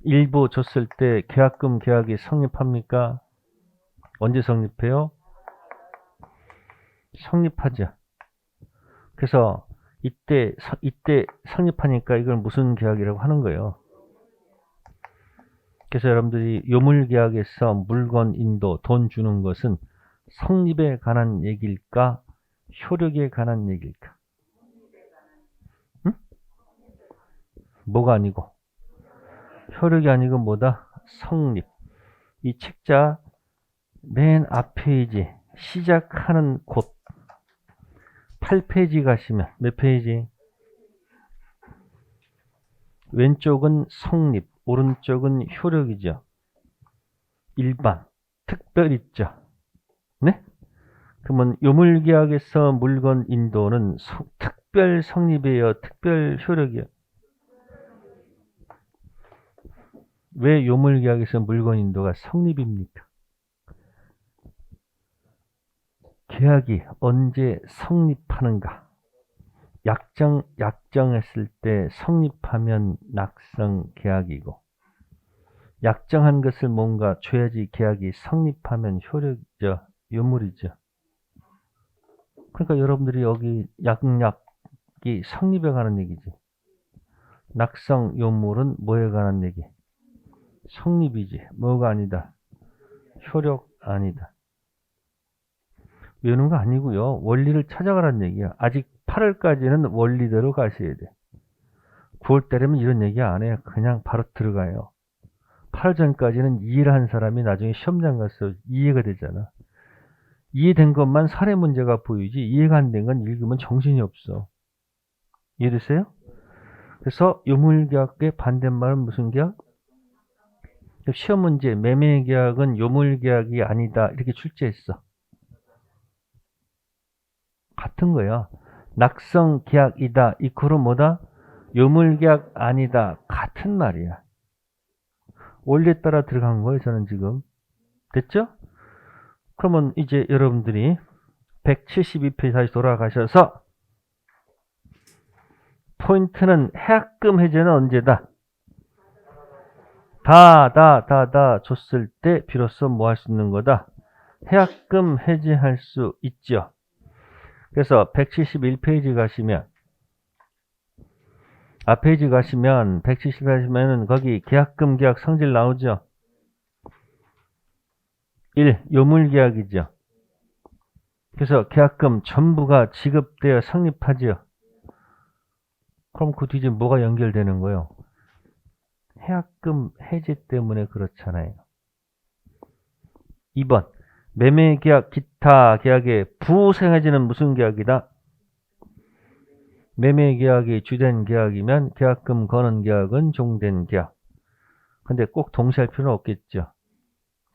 일부 줬을 때 계약금 계약이 성립합니까? 언제 성립해요? 성립하죠. 그래서 이때 성립하니까 이걸 무슨 계약이라고 하는 거예요. 그래서 여러분들이 요물계약에서 물건 인도, 돈 주는 것은 성립에 관한 얘기일까? 효력에 관한 얘기일까? 응? 뭐가 아니고? 효력이 아니고 뭐다? 성립. 이 책자 맨 앞페이지 시작하는 곳 8페이지 가시면 몇 페이지? 왼쪽은 성립, 오른쪽은 효력이죠. 일반, 특별 있죠. 네? 그러면 요물계약에서 물건 인도는 특별 성립이에요? 특별 효력이에요? 왜 요물계약에서 물건 인도가 성립입니까? 계약이 언제 성립하는가? 약정했을 때 성립하면 낙성 계약이고, 약정한 것을 뭔가 줘야지 계약이 성립하면 효력이죠. 요물이죠. 그러니까 여러분들이 여기 약약이 성립에 관한 얘기지. 낙성 요물은 뭐에 관한 얘기? 성립이지. 뭐가 아니다. 효력 아니다. 외우는 거 아니고요. 원리를 찾아가라는 얘기야. 아직 8월까지는 원리대로 가셔야 돼. 9월 달에면 이런 얘기 안 해요. 그냥 바로 들어가요. 8월 전까지는 이해를 한 사람이 나중에 시험장 가서 이해가 되잖아. 이해된 것만 사례 문제가 보이지 이해가 안 된 건 읽으면 정신이 없어. 이해됐어요? 그래서 요물계약의 반대말은 무슨 계약? 시험 문제 매매계약은 요물계약이 아니다. 이렇게 출제했어. 같은 거야. 낙성계약이다. 이코로 뭐다? 요물계약 아니다. 같은 말이야. 원리에 따라 들어간 거예요. 저는 지금. 됐죠? 그러면 이제 여러분들이 172페이지 다시 돌아가셔서 포인트는 해약금 해제는 언제다? 다 줬을 때 비로소 뭐 할 수 있는 거다? 해약금 해제할 수 있죠. 그래서 171페이지 가시면 앞페이지 가시면 170 가시면은 거기 계약금 계약 성질 나오죠. 1. 요물계약이죠. 그래서 계약금 전부가 지급되어 성립하죠. 그럼 그 뒤에 뭐가 연결되는 거예요? 해약금 해제 때문에 그렇잖아요. 2번 매매계약 기타 계약의 부생해지는 무슨 계약이다? 매매계약이 주된 계약이면 계약금 거는 계약은 종된 계약. 근데 꼭 동시에 할 필요는 없겠죠.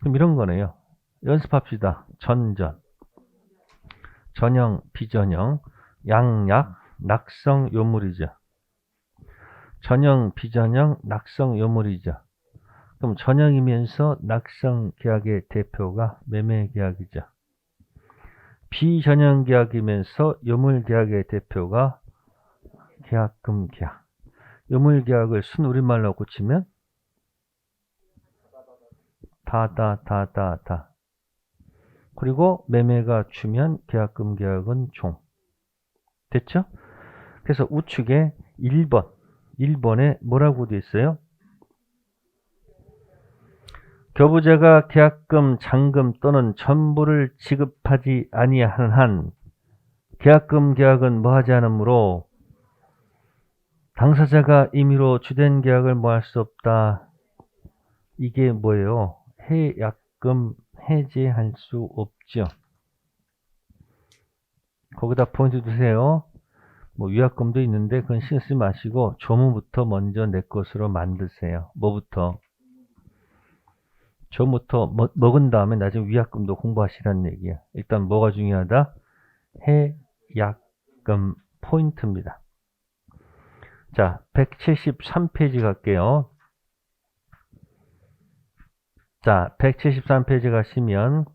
그럼 이런 거네요. 연습합시다. 전전, 전형, 비전형, 양약, 낙성, 요물이죠. 전형, 비전형, 낙성, 요물이죠. 그럼 전형이면서 낙성 계약의 대표가 매매 계약이죠. 비전형 계약이면서 요물 계약의 대표가 계약금 계약. 요물 계약을 순 우리말로 고치면 다. 그리고 매매가 주면 계약금 계약은 종. 됐죠? 그래서 우측에 1번에 뭐라고 돼 있어요? 교부자가 계약금, 잔금 또는 전부를 지급하지 아니하는 한 계약금 계약은 뭐하지 않으므로 당사자가 임의로 주된 계약을 뭐할 수 없다. 이게 뭐예요? 해약금 해지할 수 없죠. 거기다 포인트 두세요. 뭐 위약금도 있는데 그건 신경 쓰지 마시고 조문부터 먼저 내 것으로 만드세요. 뭐부터? 조문부터 먹은 다음에 나중에 위약금도 공부하시라는 얘기야. 일단 뭐가 중요하다? 해약금 포인트입니다. 자, 173페이지 갈게요. 자, 173페이지 가시면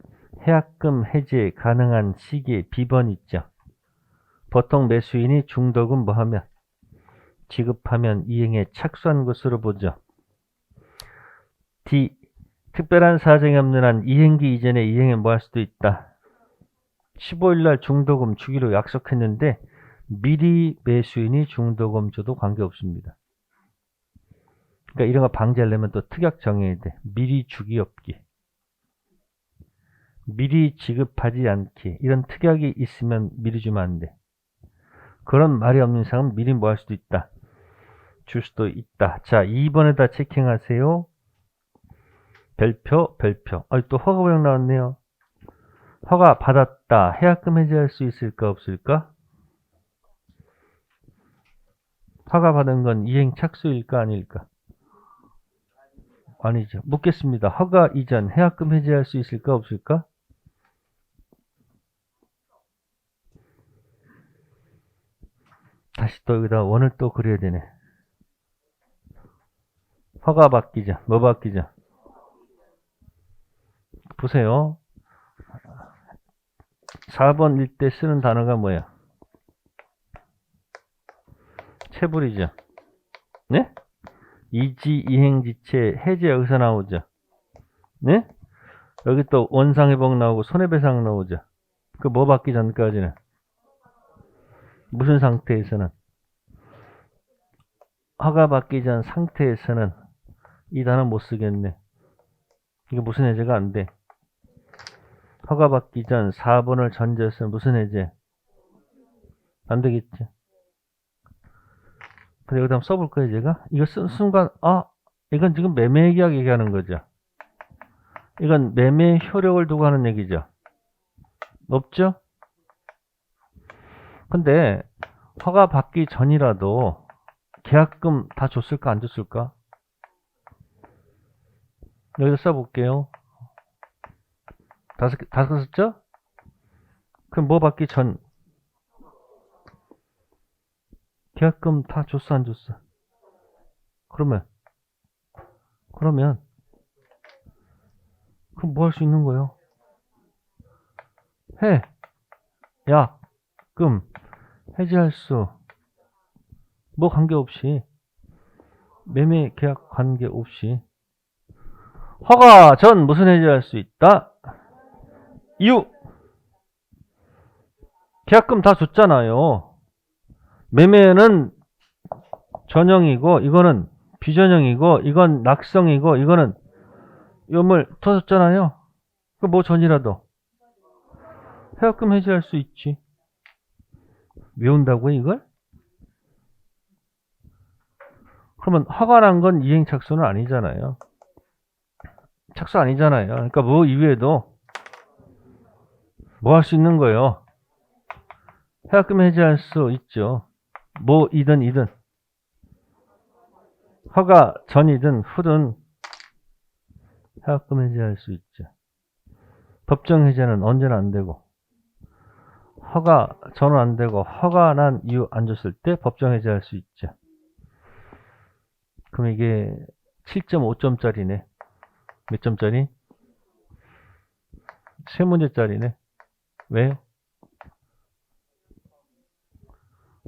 해약금 해지 가능한 시기 비번 있죠. 보통 매수인이 중도금 뭐하면 지급하면 이행에 착수한 것으로 보죠. D. 특별한 사정이 없는 한 이행기 이전에 이행에 뭐할 수도 있다. 15일날 중도금 주기로 약속했는데 미리 매수인이 중도금 줘도 관계없습니다. 그러니까 이런 거 방지하려면 또 특약 정해야 돼. 미리 주기 없기. 미리 지급하지 않기. 이런 특약이 있으면 미리 주면 안 돼. 그런 말이 없는 이상은 미리 뭐 할 수도 있다. 줄 수도 있다. 자, 2번에다 체킹하세요. 별표. 또 허가구역 나왔네요. 허가 받았다. 해약금 해지할 수 있을까 없을까? 허가 받은 건 이행 착수일까 아닐까? 아니죠. 묻겠습니다. 허가 이전 해약금 해지할 수 있을까 없을까? 다시 또 여기다 원을 또 그려야 되네. 허가 받기 전, 뭐 받기 전? 보세요. 4번일 때 쓰는 단어가 뭐야? 체불이죠. 네? 이지, 이행지체, 해제 여기서 나오죠. 네? 여기 또 원상회복 나오고 손해배상 나오죠. 그 뭐 받기 전까지는? 무슨 상태에서는? 허가 받기 전 상태에서는 이 단어 못 쓰겠네. 이게 무슨 해제가 안 돼? 허가 받기 전 4번을 전제해서는 무슨 해제? 안 되겠지. 근데 여기다 한번 써볼 거예요, 제가. 이거 쓴 순간, 이건 지금 매매 계약 얘기하는 거죠. 이건 매매 효력을 두고 하는 얘기죠. 없죠? 근데 허가 받기 전이라도 계약금 다 줬을까 안 줬을까? 여기서 써볼게요. 다섯 개 썼죠? 그럼 뭐 받기 전 계약금 다 줬어 안 줬어? 그러면 그럼 뭐 할 수 있는 거예요? 해약금 해지할 수 뭐 관계없이 매매 계약 관계없이 허가 전 무슨 해지할 수 있다? 이유 계약금 다 줬잖아요. 매매는 전형이고 이거는 비전형이고 이건 낙성이고 이거는 요물 터졌잖아요. 그 뭐 전이라도 해약금 해지할 수 있지. 외운다고요 이걸? 그러면 허가 난 건 이행 착수는 아니잖아요. 착수 아니잖아요. 그러니까 뭐 이외에도 뭐 할 수 있는 거예요. 해약금 해지할 수 있죠. 뭐이든 허가 전이든 후든 해약금 해지할 수 있죠. 법정 해제는 언제나 안 되고 허가 전은 안 되고 허가 난 이유 안 줬을 때 법정 해제할 수 있죠. 그럼 이게 7.5점짜리네. 몇 점짜리? 3문제짜리네. 왜?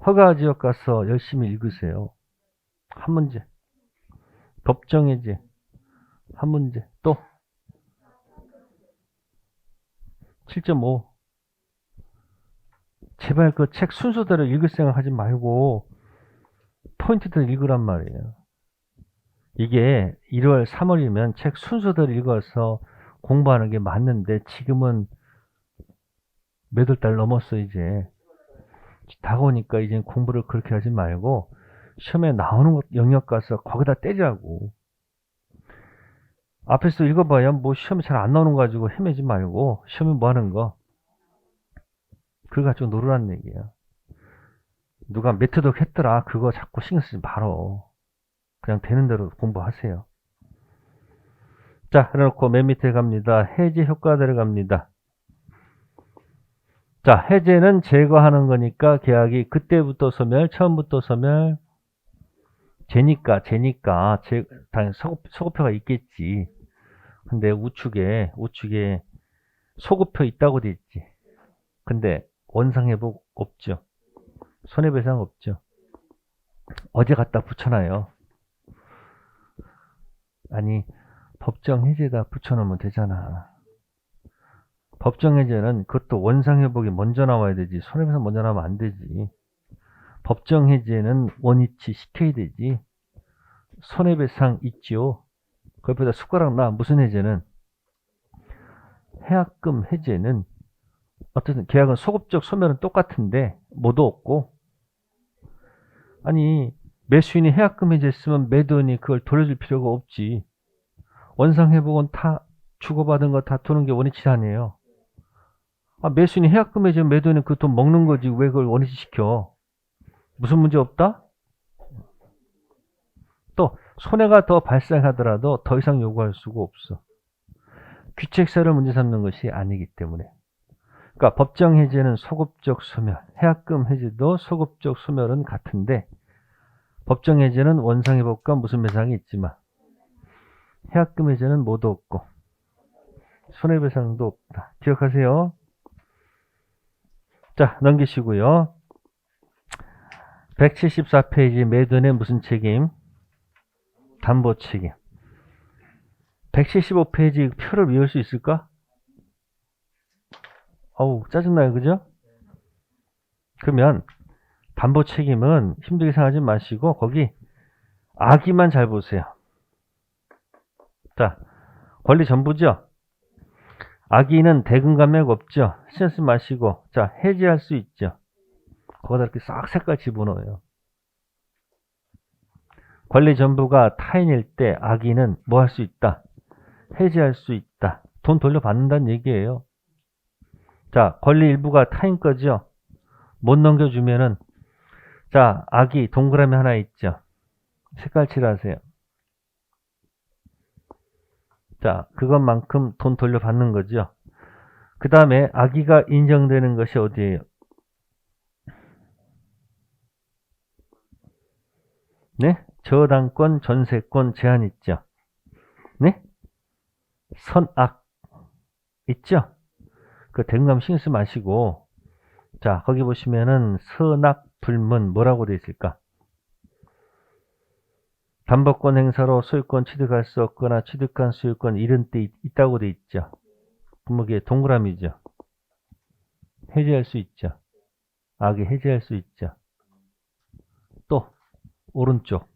허가 지역 가서 열심히 읽으세요. 한 문제. 법정 해제. 한 문제. 또 7.5. 제발 그 책 순서대로 읽을 생각하지 말고 포인트대로 읽으란 말이에요. 이게 1월, 3월이면 책 순서대로 읽어서 공부하는 게 맞는데 지금은 몇 월 달 넘었어 이제. 다가오니까 이제 공부를 그렇게 하지 말고 시험에 나오는 것 영역 가서 거기다 때리라고. 앞에서 읽어봐야 뭐 시험이 잘 안 나오는 거 가지고 헤매지 말고 시험에 뭐 하는 거 그거 가지고 놀으라는 얘기야. 누가 메트독 했더라 그거 자꾸 신경 쓰지 말어. 그냥 되는 대로 공부하세요. 자, 그래놓고 맨 밑에 갑니다. 해제 효과대로 갑니다. 자, 해제는 제거하는 거니까 계약이 그때부터 소멸, 처음부터 소멸, 제니까, 당연히 소급표가 있겠지. 근데 우측에 소급표 있다고 돼 있지. 근데 원상회복 없죠. 손해배상 없죠. 어제 갖다 붙여놔요. 아니, 법정 해제에다 붙여놓으면 되잖아. 법정 해제는 그것도 원상회복이 먼저 나와야 되지. 손해배상 먼저 나오면 안 되지. 법정 해제는 원위치 시켜야 되지. 손해배상 있지요. 그 옆에다 숟가락 놔. 무슨 해제는? 해약금 해제는 어쨌든 계약은 소급적 소멸은 똑같은데 뭐도 없고 아니 매수인이 해약금 해제했으면 매도인이 그걸 돌려줄 필요가 없지. 원상회복은 다 주고받은 거 다 도는 게 원위치 아니에요. 매수인이 해약금 해제면 매도인은 그 돈 먹는 거지 왜 그걸 원위치 시켜. 무슨 문제 없다? 또 손해가 더 발생하더라도 더 이상 요구할 수가 없어. 귀책사를 문제 삼는 것이 아니기 때문에. 그러니까 법정 해제는 소급적 소멸, 해약금 해제도 소급적 소멸은 같은데 법정 해제는 원상회복과 무슨 배상이 있지만 해약금 해제는 모두 없고 손해배상도 없다. 기억하세요. 자, 넘기시고요. 174페이지 매도인의 무슨 책임? 담보 책임. 175페이지 표를 외울 수 있을까? 어우, 짜증나요, 그죠? 그러면 담보 책임은 힘들게 생각하지 마시고 거기 악의만 잘 보세요. 자, 권리 전부죠? 악의는 대금 감액 없죠? 신경 쓰지 마시고 자, 해지할 수 있죠? 거기다 이렇게 싹 색깔 집어넣어요. 권리 전부가 타인일 때 악의는 뭐 할 수 있다? 해지할 수 있다. 돈 돌려받는다는 얘기예요. 자, 권리 일부가 타인 거죠? 못 넘겨주면은 자, 악의 동그라미 하나 있죠? 색깔 칠하세요. 자, 그것만큼 돈 돌려받는 거죠. 그 다음에 악의가 인정되는 것이 어디예요? 네? 저당권, 전세권 제한 있죠. 네? 선악 있죠? 그 대금감 신경 쓰지 마시고 자, 거기 보시면은 선악 불문 뭐라고 되어 있을까? 담보권 행사로 소유권 취득할 수 없거나 취득한 소유권 잃은 때 있다고 되어 있죠. 그럼 이게 동그라미죠. 해제할 수 있죠. 악의 해제할 수 있죠. 또 오른쪽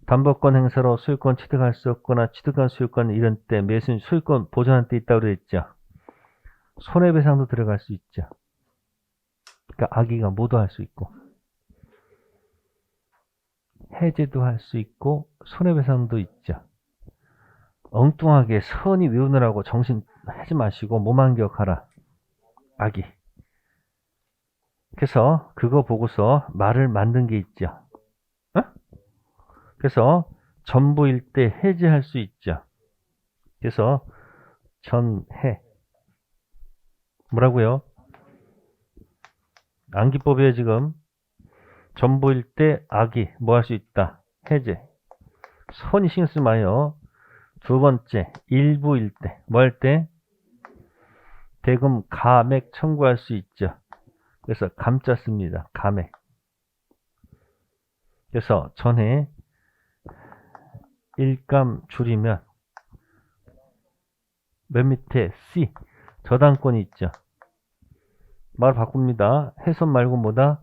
담보권 행사로 소유권 취득할 수 없거나 취득한 소유권 잃은 때 매수인 소유권 보존한 때 있다고 되어 있죠. 손해배상도 들어갈 수 있죠. 그러니까 악의가 모두 할 수 있고 해제도 할 수 있고 손해배상도 있죠. 엉뚱하게 선이 외우느라고 정신 하지 마시고 몸만 기억하라. 악의. 그래서 그거 보고서 말을 만든 게 있죠. 어? 그래서 전부일 때 해제할 수 있죠. 그래서 전해 뭐라고요? 암기법이에요 지금. 전부일 때 악의 뭐 할 수 있다? 해제. 선이 신경 쓰지 마요. 두 번째 일부일 때 뭐 할 때? 대금 감액 청구할 수 있죠. 그래서 감자 씁니다. 감액. 그래서 전에 일감 줄이면 맨 밑에 C 저당권이 있죠. 말 바꿉니다. 해손 말고 뭐다?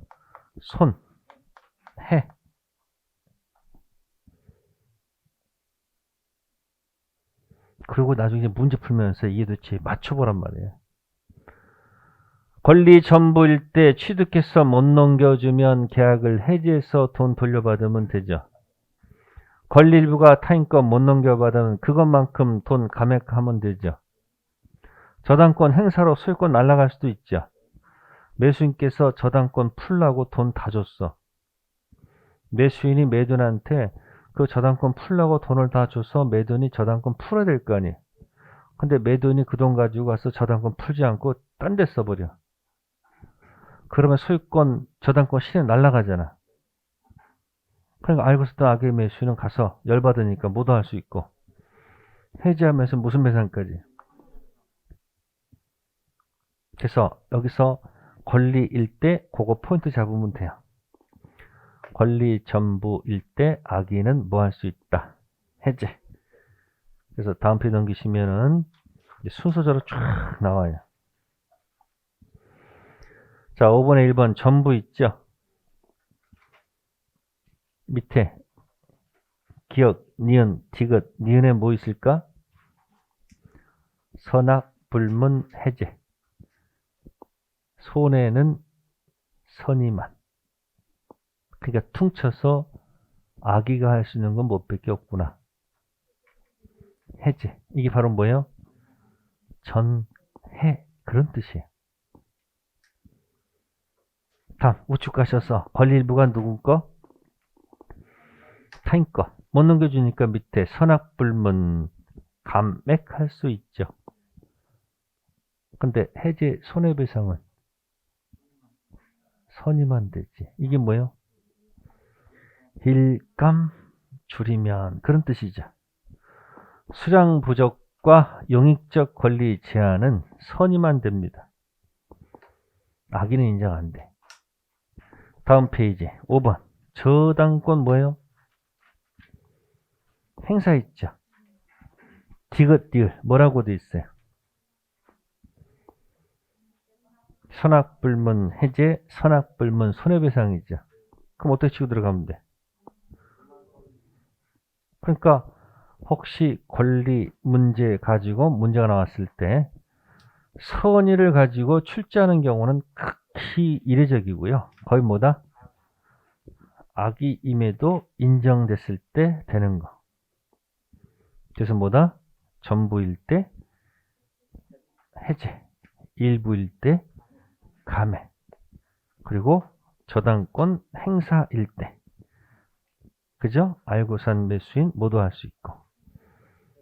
손, 해. 그리고 나중에 문제 풀면서 이게 도대체 맞춰보란 말이에요. 권리 전부일 때 취득해서 못 넘겨주면 계약을 해지해서 돈 돌려받으면 되죠. 권리 일부가 타인권 못 넘겨받으면 그것만큼 돈 감액하면 되죠. 저당권 행사로 소유권 날아갈 수도 있죠. 매수인께서 저당권 풀라고 돈 다 줬어. 매수인이 매도인한테 그 저당권 풀라고 돈을 다 줘서 매도인이 저당권 풀어야 될 거 아니에요. 근데 매도인이 그 돈 가지고 가서 저당권 풀지 않고 딴 데 써버려. 그러면 소유권, 저당권 실행 날아가잖아. 그러니까 알고서도 악의 매수인은 가서 열받으니까 모도할 수 있고, 해지하면서 무슨 배상까지. 그래서 여기서 권리일 때 그거 포인트 잡으면 돼요. 권리 전부일 때 악의는 뭐 할 수 있다? 해제. 그래서 다음 페이지 넘기시면은 순서대로 쫙 나와요. 자, 5번에 1번 전부 있죠? 밑에 기역, 니은, 디귿, 니은에 뭐 있을까? 선악, 불문, 해제. 손해는 선의만. 그러니까 퉁쳐서 악의가 할 수 있는 건 못 밖에 없구나. 해제. 이게 바로 뭐예요? 전해. 그런 뜻이에요. 다음 우측 가셔서 권리 일부가 누구 거? 타인 거. 못 넘겨주니까 밑에 선악불문 감액할 수 있죠. 근데 해제 손해배상은 선의만 되지. 이게 뭐예요? 일감 줄이면 그런 뜻이죠. 수량 부족과 용익적 권리 제한은 선의만 됩니다. 악의는 인정 안 돼. 다음 페이지 5번 저당권 뭐예요? 행사 있죠. 디귿 디귿 뭐라고 돼 있어요? 선악불문 해제, 선악불문 손해배상이죠. 그럼 어떻게 치고 들어가면 돼? 그러니까 혹시 권리 문제 가지고 문제가 나왔을 때 선의를 가지고 출제하는 경우는 극히 이례적이고요. 거의 뭐다? 악의임에도 인정됐을 때 되는 거. 그래서 뭐다? 전부일 때 해제, 일부일 때 감액, 그리고 저당권 행사일 때. 그죠? 알고 산 매수인 모두 할 수 있고.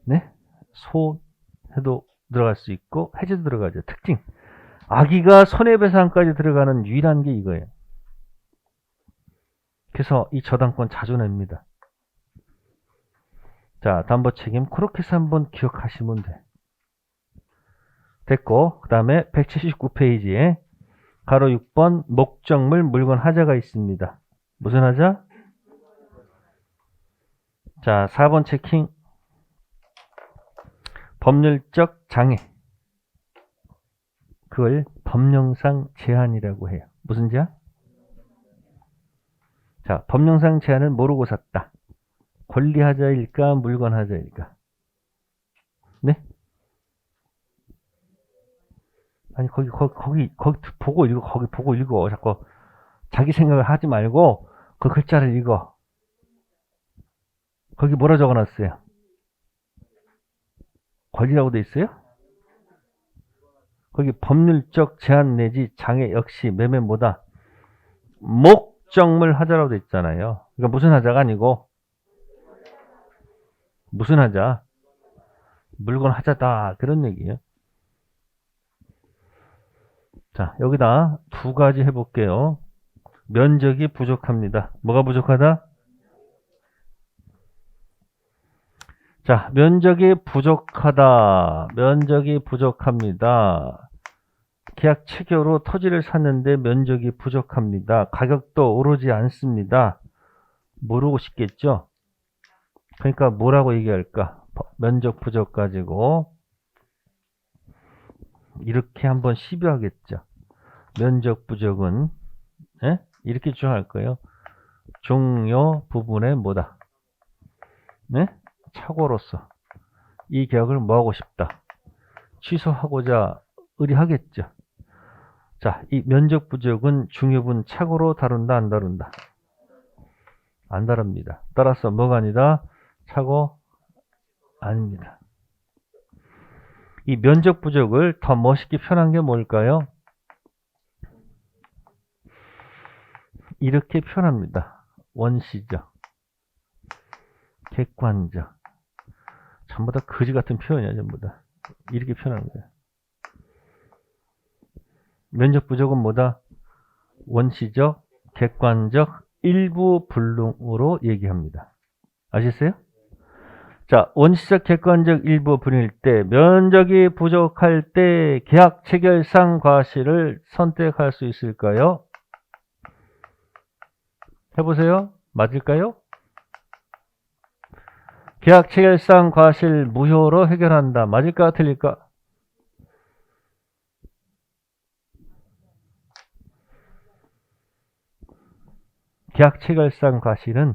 네? 손해도 들어갈 수 있고, 해제도 들어가죠. 특징. 악의가 손해배상까지 들어가는 유일한 게 이거예요. 그래서 이 저당권 자주 냅니다. 자, 담보 책임 그렇게 해서 한번 기억하시면 돼. 됐고, 그 다음에 179페이지에 가로 6번 목적물 물건 하자가 있습니다. 무슨 하자? 자, 4번 체킹 법률적 장애. 그걸 법령상 제한이라고 해요. 무슨 제한? 자, 법령상 제한을 모르고 샀다. 권리하자일까 물건하자일까? 네? 아니 거기 보고 읽어. 거기 보고 읽어. 자꾸 자기 생각을 하지 말고 그 글자를 읽어. 거기 뭐라 적어놨어요? 권리라고 돼 있어요? 거기 법률적 제한 내지 장애 역시 매매 뭐다? 목적물 하자라고 돼 있잖아요. 그러니까 무슨 하자가 아니고 무슨 하자? 물건 하자다. 그런 얘기예요. 자, 여기다 두 가지 해볼게요. 면적이 부족합니다. 뭐가 부족하다? 자, 면적이 부족하다. 면적이 부족합니다. 계약 체결로 토지를 샀는데 면적이 부족합니다. 가격도 오르지 않습니다. 모르고 싶겠죠? 그러니까 뭐라고 얘기할까? 면적 부족 가지고 이렇게 한번 시비하겠죠. 면적 부족은 예? 이렇게 주장할 거예요. 중요 부분의 뭐다? 네? 착오로서 이 계약을 뭐하고 싶다? 취소하고자 의뢰하겠죠. 자, 이 면적 부족은 중요분 착오로 다룬다, 안 다룬다? 안 다릅니다. 따라서 뭐가 아니다? 착오 아닙니다. 이 면적 부족을 더 멋있게 표현한 게 뭘까요? 이렇게 표현합니다. 원시적, 객관적. 전부 다 거지 같은 표현이야, 전부 다. 이렇게 표현하는 거예요. 면적 부족은 뭐다? 원시적, 객관적, 일부 불능으로 얘기합니다. 아시겠어요? 자, 원시적, 객관적, 일부 불능일 때 면적이 부족할 때 계약 체결상 과실을 선택할 수 있을까요? 해보세요. 맞을까요? 계약 체결상 과실 무효로 해결한다. 맞을까? 틀릴까? 계약 체결상 과실은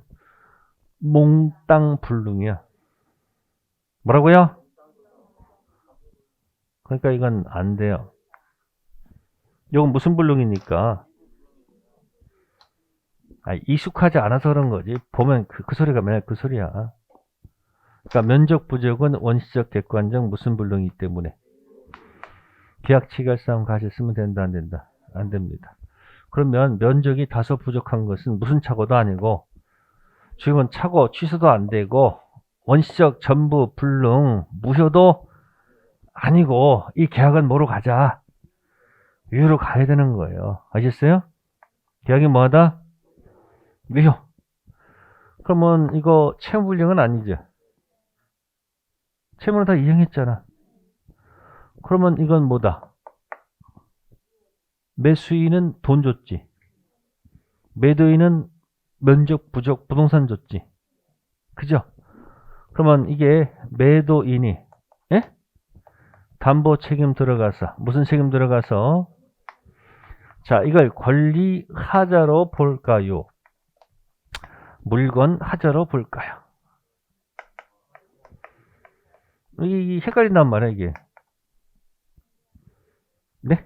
몽땅 불능이야. 뭐라고요? 그러니까 이건 안 돼요. 이건 무슨 불능이니까? 익숙하지 않아서 그런 거지. 보면 그 소리가 맨날 그 소리야. 그러니까 면적 부족은 원시적, 객관적 무슨 불능이기 때문에 계약 체결상 과실 쓰면 된다, 안 된다? 안 됩니다. 그러면 면적이 다소 부족한 것은 무슨 착오도 아니고 지금은 착오 취소도 안 되고 원시적 전부 불능 무효도 아니고 이 계약은 뭐로 가자? 유효로 가야 되는 거예요. 아셨어요? 계약이 뭐하다? 유효. 그러면 이거 채무불량은 아니죠. 채무는 다 이행했잖아. 그러면 이건 뭐다? 매수인은 돈 줬지. 매도인은 면적 부족 부동산 줬지. 그죠? 그러면 이게 매도인이 예? 담보 책임 들어가서 무슨 책임 들어가서 자 이걸 권리 하자로 볼까요? 물건 하자로 볼까요? 이 헷갈린단 말이야 이게. 네?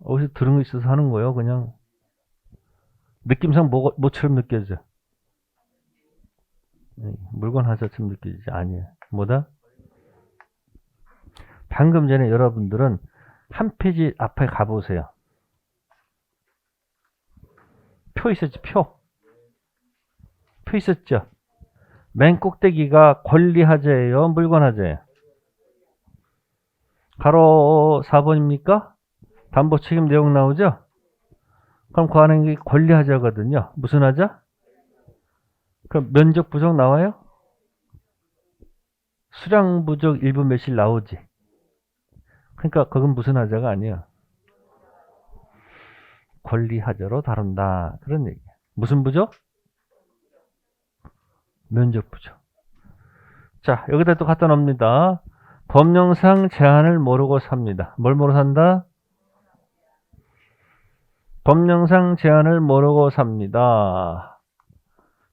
어디서 들은 거 있어서 하는 거예요 그냥. 느낌상 뭐처럼 느껴져? 물건 하자처럼 느껴지지? 아니에요. 뭐다? 방금 전에 여러분들은 한 페이지 앞에 가보세요. 표 있었지, 표. 표 있었죠? 맨 꼭대기가 권리 하자예요, 물건 하자예요? 가로 4번입니까? 담보 책임 내용 나오죠? 그럼 그 안에 권리 하자거든요. 무슨 하자? 그럼 면적 부족 나와요? 수량 부족 일부 매실 나오지. 그러니까 그건 무슨 하자가 아니야. 권리 하자로 다룬다. 그런 얘기야. 무슨 부족? 면적 부족. 자, 여기다 또 갖다 놉니다. 법령상 제한을 모르고 삽니다. 뭘 모르고 산다? 법령상 제한을 모르고 삽니다.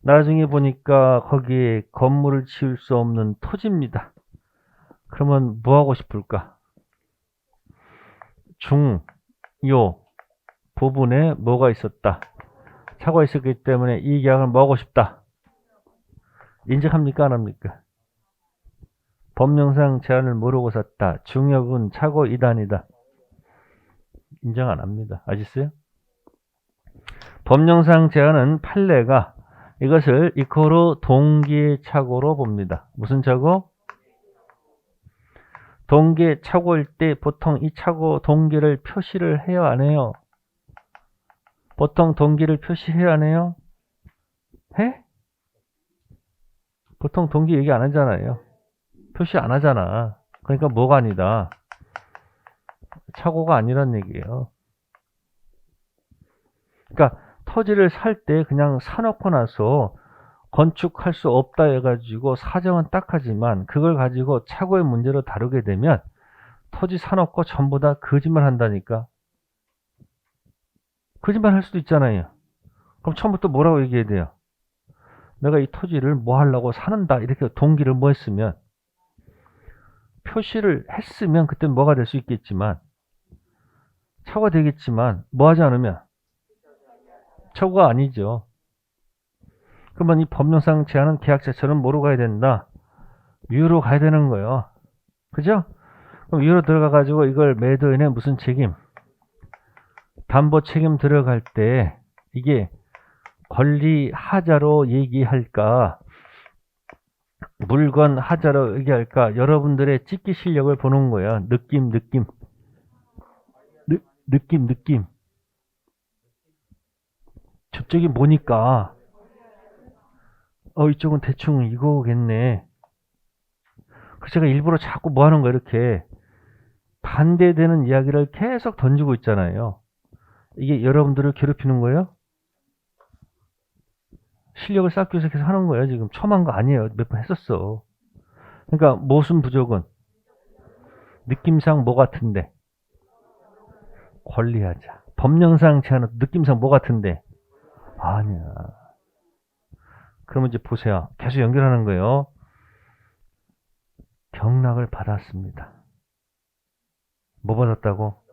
나중에 보니까 거기에 건물을 지을 수 없는 토지입니다. 그러면 뭐 하고 싶을까? 중요 부분에 뭐가 있었다? 착오가 있었기 때문에 이 계약을 뭐 하고 싶다? 인정합니까? 안 합니까? 법령상 제한을 모르고 샀다. 중요 부분 착오 이단이다. 인정 안 합니다. 아시겠어요? 법령상 제한은 판례가 이것을 이코로 동기의 착오로 봅니다. 무슨 착오? 동기의 착오일 때 보통 이 착오 동기를 표시를 해요, 안 해요? 보통 동기를 표시해요, 안 해요? 해? 보통 동기 얘기 안 하잖아요. 표시 안 하잖아. 그러니까 뭐가 아니다. 착오가 아니란 얘기예요. 그러니까 토지를 살 때 그냥 사놓고 나서 건축할 수 없다 해가지고 사정은 딱하지만 그걸 가지고 최고의 문제로 다루게 되면 토지 사놓고 전부 다 거짓말 한다니까. 거짓말 할 수도 있잖아요. 그럼 처음부터 뭐라고 얘기해야 돼요? 내가 이 토지를 뭐 하려고 사는다 이렇게 동기를 뭐 했으면, 표시를 했으면 그때 뭐가 될 수 있겠지만, 처가 되겠지만 뭐 하지 않으면 처가 아니죠. 그러면 이 법령상 제한은 계약 자체는 뭐로 가야 된다? 유효로 가야 되는 거예요. 그죠? 그럼 유효로 들어가 가지고 이걸 매도인의 무슨 책임? 담보 책임 들어갈 때 이게 권리 하자로 얘기할까? 물건 하자로 얘기할까? 여러분들의 찍기 실력을 보는 거야. 느낌. 저쪽이 뭐니까 이쪽은 대충 이거겠네. 그래서 제가 일부러 자꾸 뭐 하는 거야, 이렇게 반대되는 이야기를 계속 던지고 있잖아요. 이게 여러분들을 괴롭히는 거예요? 실력을 쌓기 위해서 계속 하는 거예요. 지금 처음 한 거 아니에요. 몇 번 했었어. 그러니까 모순 부족은 느낌상 뭐 같은데? 권리하자. 법령상 제한은 느낌상 뭐 같은데? 아니야. 그러면 이제 보세요. 계속 연결하는 거예요. 경락을 받았습니다. 뭐 받았다고?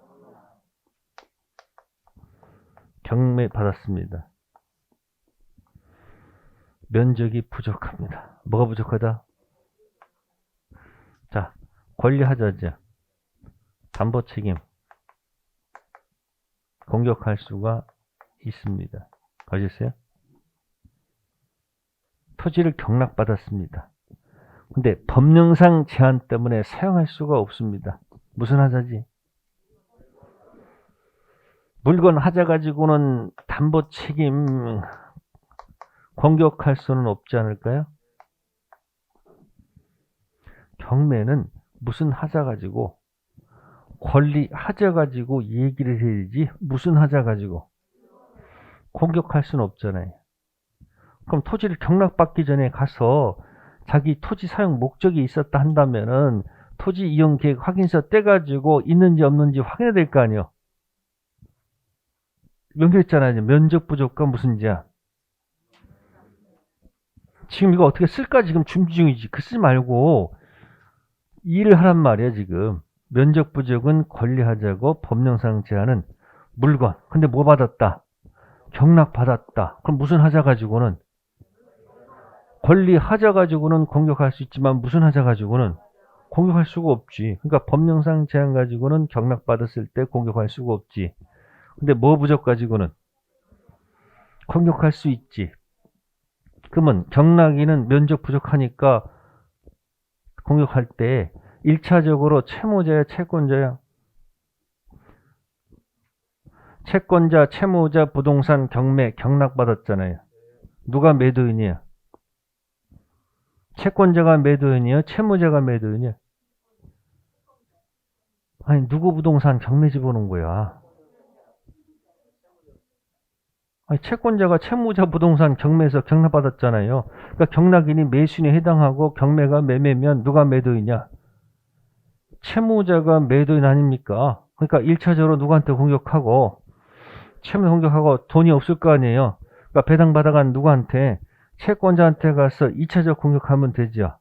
경매 받았습니다. 면적이 부족합니다. 뭐가 부족하다? 자, 권리하자죠. 담보 책임. 공격할 수가 있습니다. 아셨어요? 토지를 경락받았습니다. 근데 법령상 제한 때문에 사용할 수가 없습니다. 무슨 하자지? 물건 하자 가지고는 담보 책임 공격할 수는 없지 않을까요? 경매는 무슨 하자 가지고, 권리 하자 가지고 얘기를 해야지 무슨 하자 가지고 공격할 수는 없잖아요. 그럼 토지를 경락받기 전에 가서 자기 토지 사용 목적이 있었다 한다면은 토지 이용 계획 확인서 떼가지고 있는지 없는지 확인해야 될 거 아니에요. 연결했잖아요. 면적 부족과 무슨 제한. 지금 이거 어떻게 쓸까 지금 준비 중이지. 그 쓰지 말고 일을 하란 말이야 지금. 면적 부족은 권리하자고 법령상 제한은 물건. 근데 뭐 받았다? 경락 받았다. 그럼 무슨 하자 가지고는? 권리 하자 가지고는 공격할 수 있지만 무슨 하자 가지고는 공격할 수가 없지. 그러니까 법령상 제한 가지고는 경락 받았을 때 공격할 수가 없지. 근데 뭐 부족 가지고는 공격할 수 있지. 그러면 경락이는 면적 부족하니까 공격할 때 1차적으로 채무자야 채권자야? 채권자, 채무자, 부동산, 경매, 경락받았잖아요. 누가 매도인이야? 채권자가 매도인이야? 채무자가 매도인이야? 아니 누구 부동산 경매 집어넣은 거야? 아니 채권자가 채무자 부동산 경매에서 경락받았잖아요. 그러니까 경락인이 매수인에 해당하고 경매가 매매면 누가 매도인이야? 채무자가 매도인 아닙니까? 그러니까 1차적으로 누구한테 공격하고 채무 공격하고 돈이 없을 거 아니에요. 그러니까 배당받아간 누구한테? 채권자한테 가서 2차적 공격하면 되죠.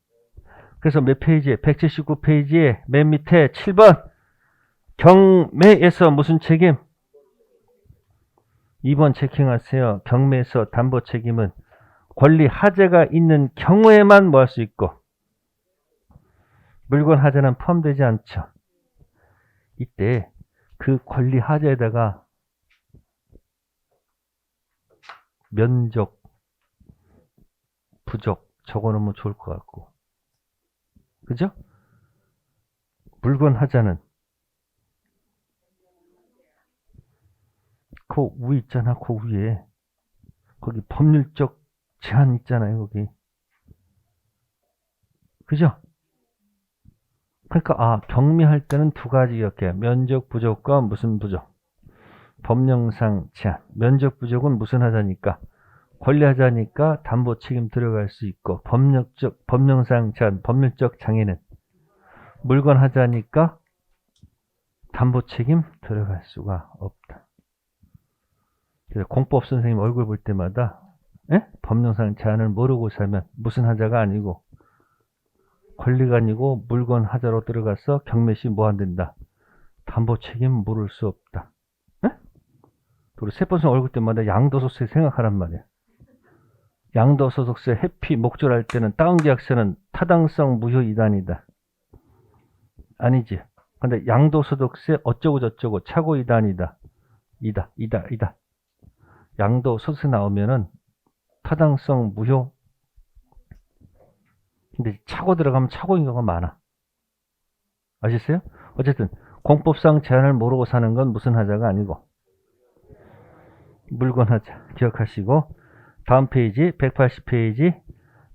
그래서 몇 페이지에? 179페이지에 맨 밑에 7번 경매에서 무슨 책임? 2번 체킹하세요. 경매에서 담보 책임은 권리 하자가 있는 경우에만 뭐 할 수 있고 물건 하자는 포함되지 않죠. 이때 그 권리 하자에다가 면적 부족 적어놓으면 좋을 것 같고, 그죠? 물건 하자는 그 위에 있잖아. 그 위에 거기 법률적 제한 있잖아요. 거기 그죠? 그러니까 경매할 때는 두 가지 이렇게 면적 부족과 무슨 부족. 법령상 제한. 면적 부족은 무슨 하자니까? 권리하자니까 담보 책임 들어갈 수 있고, 법령상 제한, 법률적 장애는 물건 하자니까 담보 책임 들어갈 수가 없다. 그래서 공법 선생님 얼굴 볼 때마다 법령상 제한을 모르고 살면 무슨 하자가 아니고 권리가 아니고 물건 하자로 들어가서 경매시 뭐 안 된다. 담보 책임 물을 수 없다. 우리 세번선 얼굴 때마다 양도소득세 생각하란 말이야. 양도소득세 회피 목적할 때는 다운계약서는 타당성 무효 이단이다. 아니지. 근데 양도소득세 어쩌고 저쩌고 차고 이단이다. 이다. 양도소득세 나오면은 타당성 무효. 근데 차고 들어가면 차고인 경우가 많아. 아셨어요? 어쨌든 공법상 제한을 모르고 사는 건 무슨 하자가 아니고 물건 하자. 기억하시고 다음 페이지 180페이지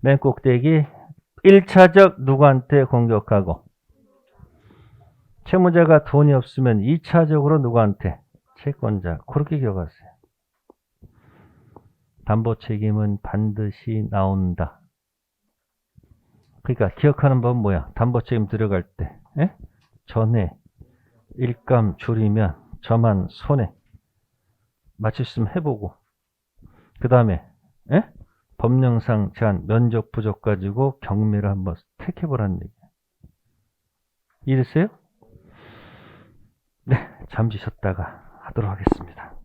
맨 꼭대기 1차적 누구한테 공격하고 채무자가 돈이 없으면 2차적으로 누구한테? 채권자. 그렇게 기억하세요. 담보 책임은 반드시 나온다. 그러니까 기억하는 법은 뭐야? 담보 책임 들어갈 때 전에 일감 줄이면 저만 손해 맞출 수 있으면 해보고 그 다음에 법령상 제한 면적 부족 가지고 경매를 한번 택해보라는 얘기예요. 이해됐어요? 네, 잠시 쉬었다가 하도록 하겠습니다.